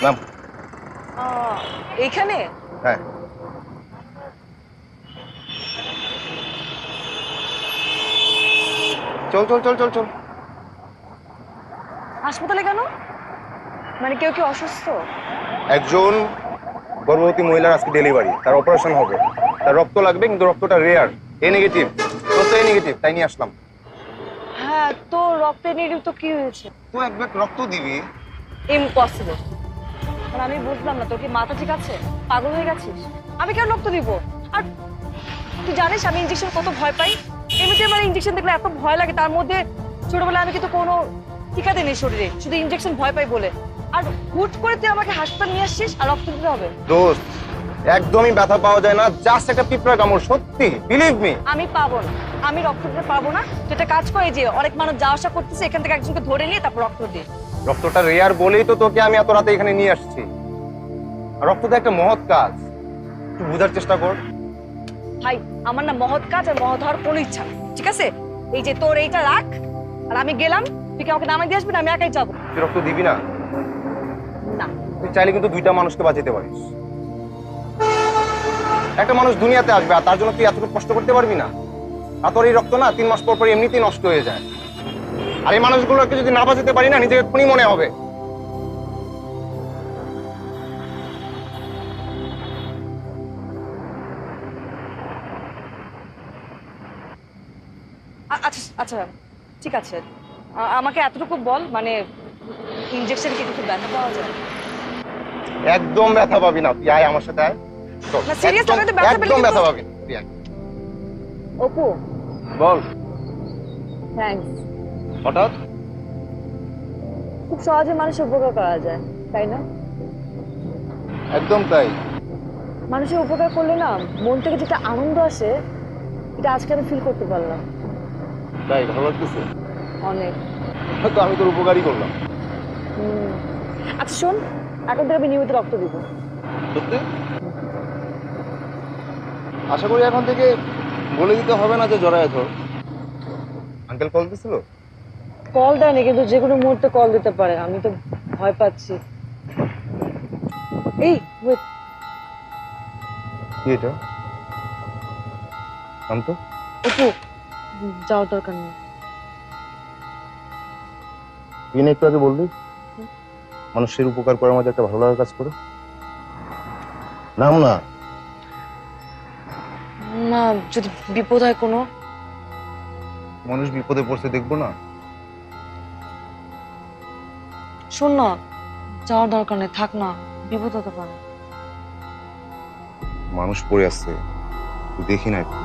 নাম এইখানে? হ্যাঁ। চল চল চল চল চল। হাসপাতালে কেন? মানে কেউ কি অসুস্থ? একজন গর্ভবতী মহিলার আজকে ডেলিভারি, তার অপারেশন হবে, তার রক্ত লাগবে, কিন্তু রক্তটা রেয়ার, এ নেগেটিভ। তোর তো এ নেগেটিভ, তাই নিয়ে আসলাম। হ্যাঁ, তো রক্তে নেগেটিভ তো কি হয়েছে? তুই এক ব্যাগ রক্ত দিবি? ইম্পসিবল। আর আমি বুঝলাম না, তোর কি মাথা ঠিক আছে? পাগল হয়ে গেছিস? আমি কেন রক্ত দিব? আর তুই জানিস আমি ইনজেকশন কত ভয় পাই? এমনিতে আমার ইনজেকশন দেখলে এত ভয় লাগে, তার মধ্যে ছোটবেলায় আমি কিন্তু কোনো টিকা দিইনি শরীরে, শুধু ইনজেকশন ভয় পাই বলে। আর হুট করে তুই আমাকে হাসপাতাল নিয়ে আসছিস আর রক্ত দিতে হবে? দোস্ত, একদমই ব্যথা পাওয়া যায় না, জাস্ট একটা পিঁপড়া কামড়, সত্যি, বিলিভ মি। আমি পাবো না, আমি রক্ত দিতে পারবো না। তুই একটা কাজ করে, যে অনেক মানুষ যাওয়া আসা করতেছে, এখান থেকে একজনকে ধরে নিয়ে তারপর রক্ত দিয়ে। রক্তটা রেয়ার বলেই তো তোকে আমি এত রাতে এখানে নিয়ে আসছি। আর রক্তটা একটা মহৎ কাজ, একটু বোঝার চেষ্টা কর। ভাই, আমার না মহৎ কাজ আর মহৎ হওয়ার কোনো ইচ্ছা নেই, ঠিক আছে? এই যে তোর এইটা রাখ, আর আমি গেলাম, তুই কি আমাকে নামাই দিয়ে আসবি না আমি একাই যাবো? তুই রক্ত দিবি না? না। তুই চাইলে কিন্তু দুইটা মানুষকে বাঁচাতে পারিস। একটা মানুষ দুনিয়াতে আসবে আর তার জন্য তুই এতটুকু কষ্ট করতে পারবি না? আর তোর এই রক্ত না 3 মাস পর পর এমনিতেই নষ্ট হয়ে যায়। আর এই মানুষগুলোকে যদি না বাঁচাতে পারি না, নিজেকে খুনি মনে হবে। আচ্ছা আচ্ছা ঠিক আছে, আমাকে এতটুকু বল, মানে ইনজেকশন কি কিছু ব্যথা পাওয়া যায়? একদম ব্যথা পাবি না, তুই আয় আমার সাথে আয়। চল, না সিরিয়াস, আমি তো ব্যথা পেলে একদম ব্যথা কিন্তু- পাবি না, তুই আয়। অপু বল। থ্যাঙ্কস। হঠাৎ? খুব সহজে মানুষের উপকার করা যায়, তাই না? একদম তাই। মানুষের উপকার করলে না মন থেকে যেটা আনন্দ আসে, এটা আজকে আমি ফিল করতে পারলাম। তাই ভালো লাগতেছে? অনেক। তো আমি তোর উপকারই করলাম। আচ্ছা শোন, এখন থেকে আমি নিয়মিত রক্ত দিব। সত্যি? আশা করি এখন থেকে বলে দিতে হবে না যে জড়ায় ধর। আঙ্কেল কল দিছিল? কল দেয়নি, কিন্তু যে কোনো মুহূর্তে কল দিতে পারে, আমি তো ভয় পাচ্ছি। এই ওয়েট, কি এটা? নাম তো? অপু যাওয়ার দরকার নেই। তুই না একটু আগে বললি মানুষের উপকার করার মধ্যে একটা ভালো লাগার কাজ করে? নাম না। না, যদি বিপদ হয় কোনো। মানুষ বিপদে পড়ছে দেখবো না? শোন না, যাওয়ার দরকার নেই, থাক না, বিপদ হতে পারে। মানুষ পড়ে আসছে, তুই দেখি না একটু।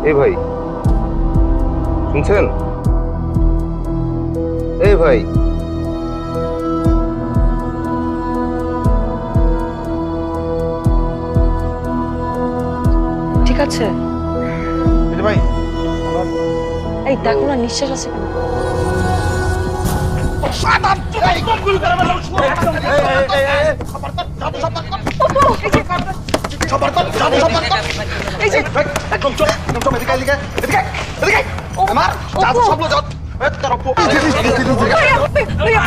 এই ভাই শুনছেন? এই ভাই, ঠিক আছে? ভাই এই দেখো না নিঃশ্বাস আছে কেন?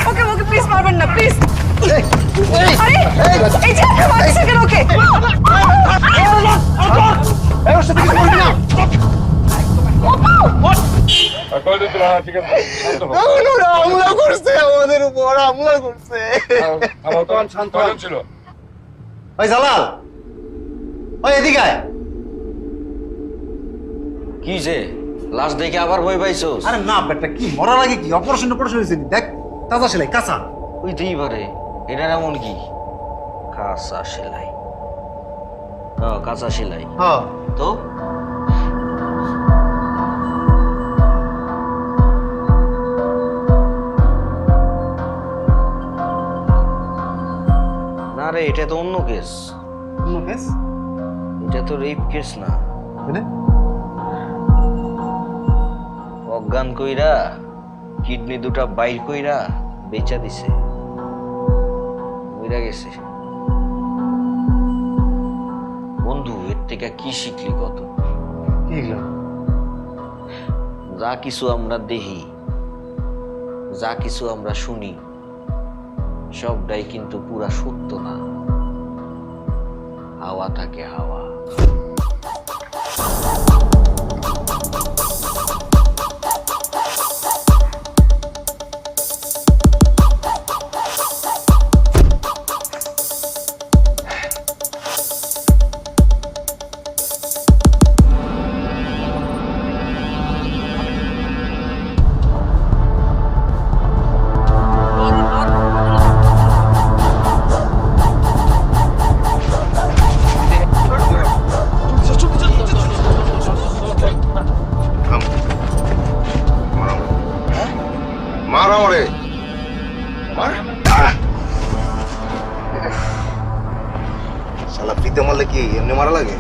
ওকে ওকে প্লিজ মারবেন না, প্লিজ। আরে এই যে আপনি মারছেন কেন ওকে? হামলা করছে আমাদের উপর, হামলা করছে। ওই জালাল, ওই এদিকে আয়। কি যে লাশ দেখে আবার ভয় পাইছোস? আরে না বেটা, কি মরার আগে কি অপারেশন হয়েছে? দেখ তাজা সেলাই, কাঁচা। হইতেই পারে, এটা এমন কি? কাঁচা সেলাই? হ্যাঁ কাঁচা সেলাই। হ্যাঁ তো না রে, এটা তো অন্য কেস। অন্য কেস? এটা তো রেপ কেস না। মানে? অজ্ঞান কইরা কিডনি দুটা বাইর কইরা বেচা দিছে, মইরা গেছে। বন্ধু এর থেকে কি শিখলি কত? যা কিছু আমরা দেখি, যা কিছু আমরা শুনি, সবটাই কিন্তু পুরা সত্য না। হাওয়া থাকে হাওয়া। মার আমারে, শালা ফ্রিতে মারলে কি এমনি মারা লাগে?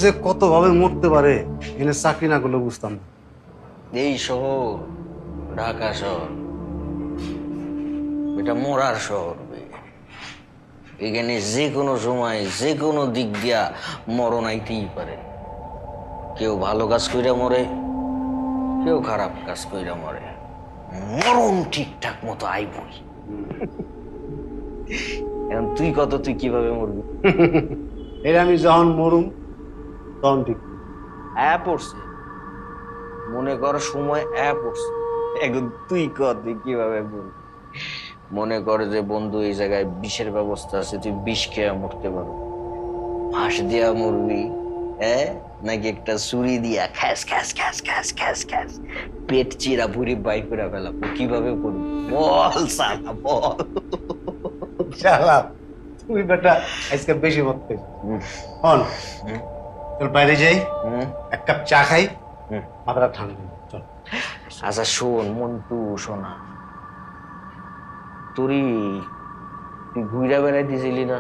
যে কত ভাবে মরতে পারে এনে চাকরি না করলে বুঝতাম না। এই শহর ঢাকা শহর, এটা মরার শহর। এখানে যে কোনো সময় যে কোনো দিক দিয়া মরণ আইতেই পারে। কেউ ভালো কাজ কইরা মরে, কেউ খারাপ কাজ কইরা মরে। মরণ ঠিকঠাক মতো আইবই। এখন তুই কত, তুই কিভাবে মরবি? এটা আমি যখন মরুম তখন ঠিক পড়ছে, মনে কর সময় পড়ছে। এখন তুই কত, তুই কিভাবে মরবি? মনে কর যে বন্ধু এই জায়গায় বিষের ব্যবস্থা আছে, তুই বিষ খেয়ে মরতে পারো। ফাঁস দিয়া মরবি, নাকি একটা ছুরি দিয়া খ্যাস খ্যাস খ্যাস খ্যাস খ্যাস খ্যাস পেট চিরা ভুড়ি বাই করে ফেলাবো? কিভাবে করবি বল সালা, বল। শালা তুই বেটা আজকে বেশি মরতে হন। চল বাইরে যাই, এক কাপ চা খাই, মাথাটা ঠান্ডা। চল। আচ্ছা শোন মন্টু, শোনা, তুই ঘুরা বেড়াইতেছিলি না?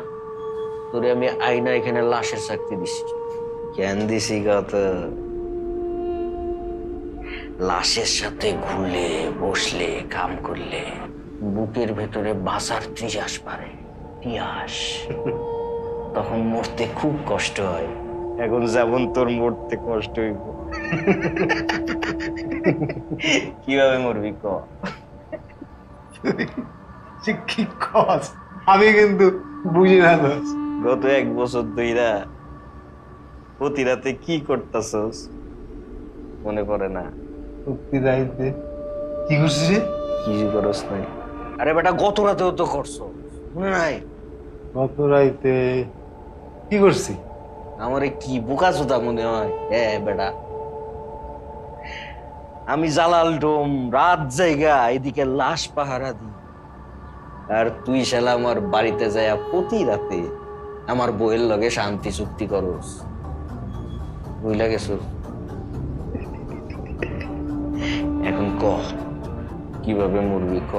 তোরে আমি আইনা এখানে লাশের চাকরি দিছি। কেন দিছি কত? লাশের সাথে ঘুরলে বসলে কাম করলে বুকের ভেতরে বাঁচার ত্রিয়াস পারে, তিয়াস। তখন মরতে খুব কষ্ট হয়। এখন যেমন তোর মরতে কষ্ট হইব, কিভাবে মরবি ক? কি কস? আমি কিন্তু বুঝি না। গত 1 বছর ধইরা প্রতি রাতে কি করতাছস মনে পড়ে না? প্রতি রাতে কি করছিস রে? কিছু করস নাই? আরে বেটা গত রাতেও তো করছো, মনে নাই? গত রাতে কি করছি? আমারে কি বোকা চোদা মনে হয়? বেটা আমি জালাল ডোম রাত জায়গা এদিকে লাশ পাহারা দিই, আর তুই শালা আমার বাড়িতে যায়া প্রতি রাতে আমার বউয়ের লগে শান্তি চুক্তি করস। বুঝলা গেছো? এখন ক কিভাবে মরবি ক?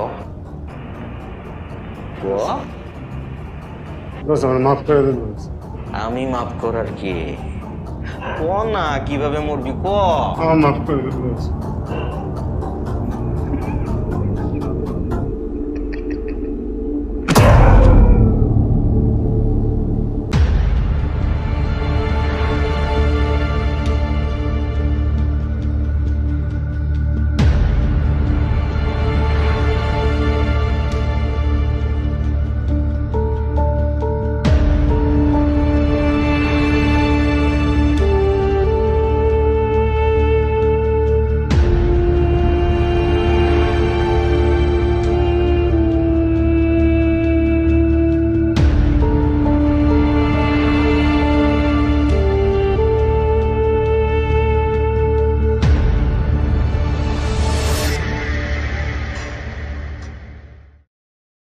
মাফ করে দিন। আমি মাফ করার কি? ক না, কিভাবে মরবি ক? মাফ করে দিন।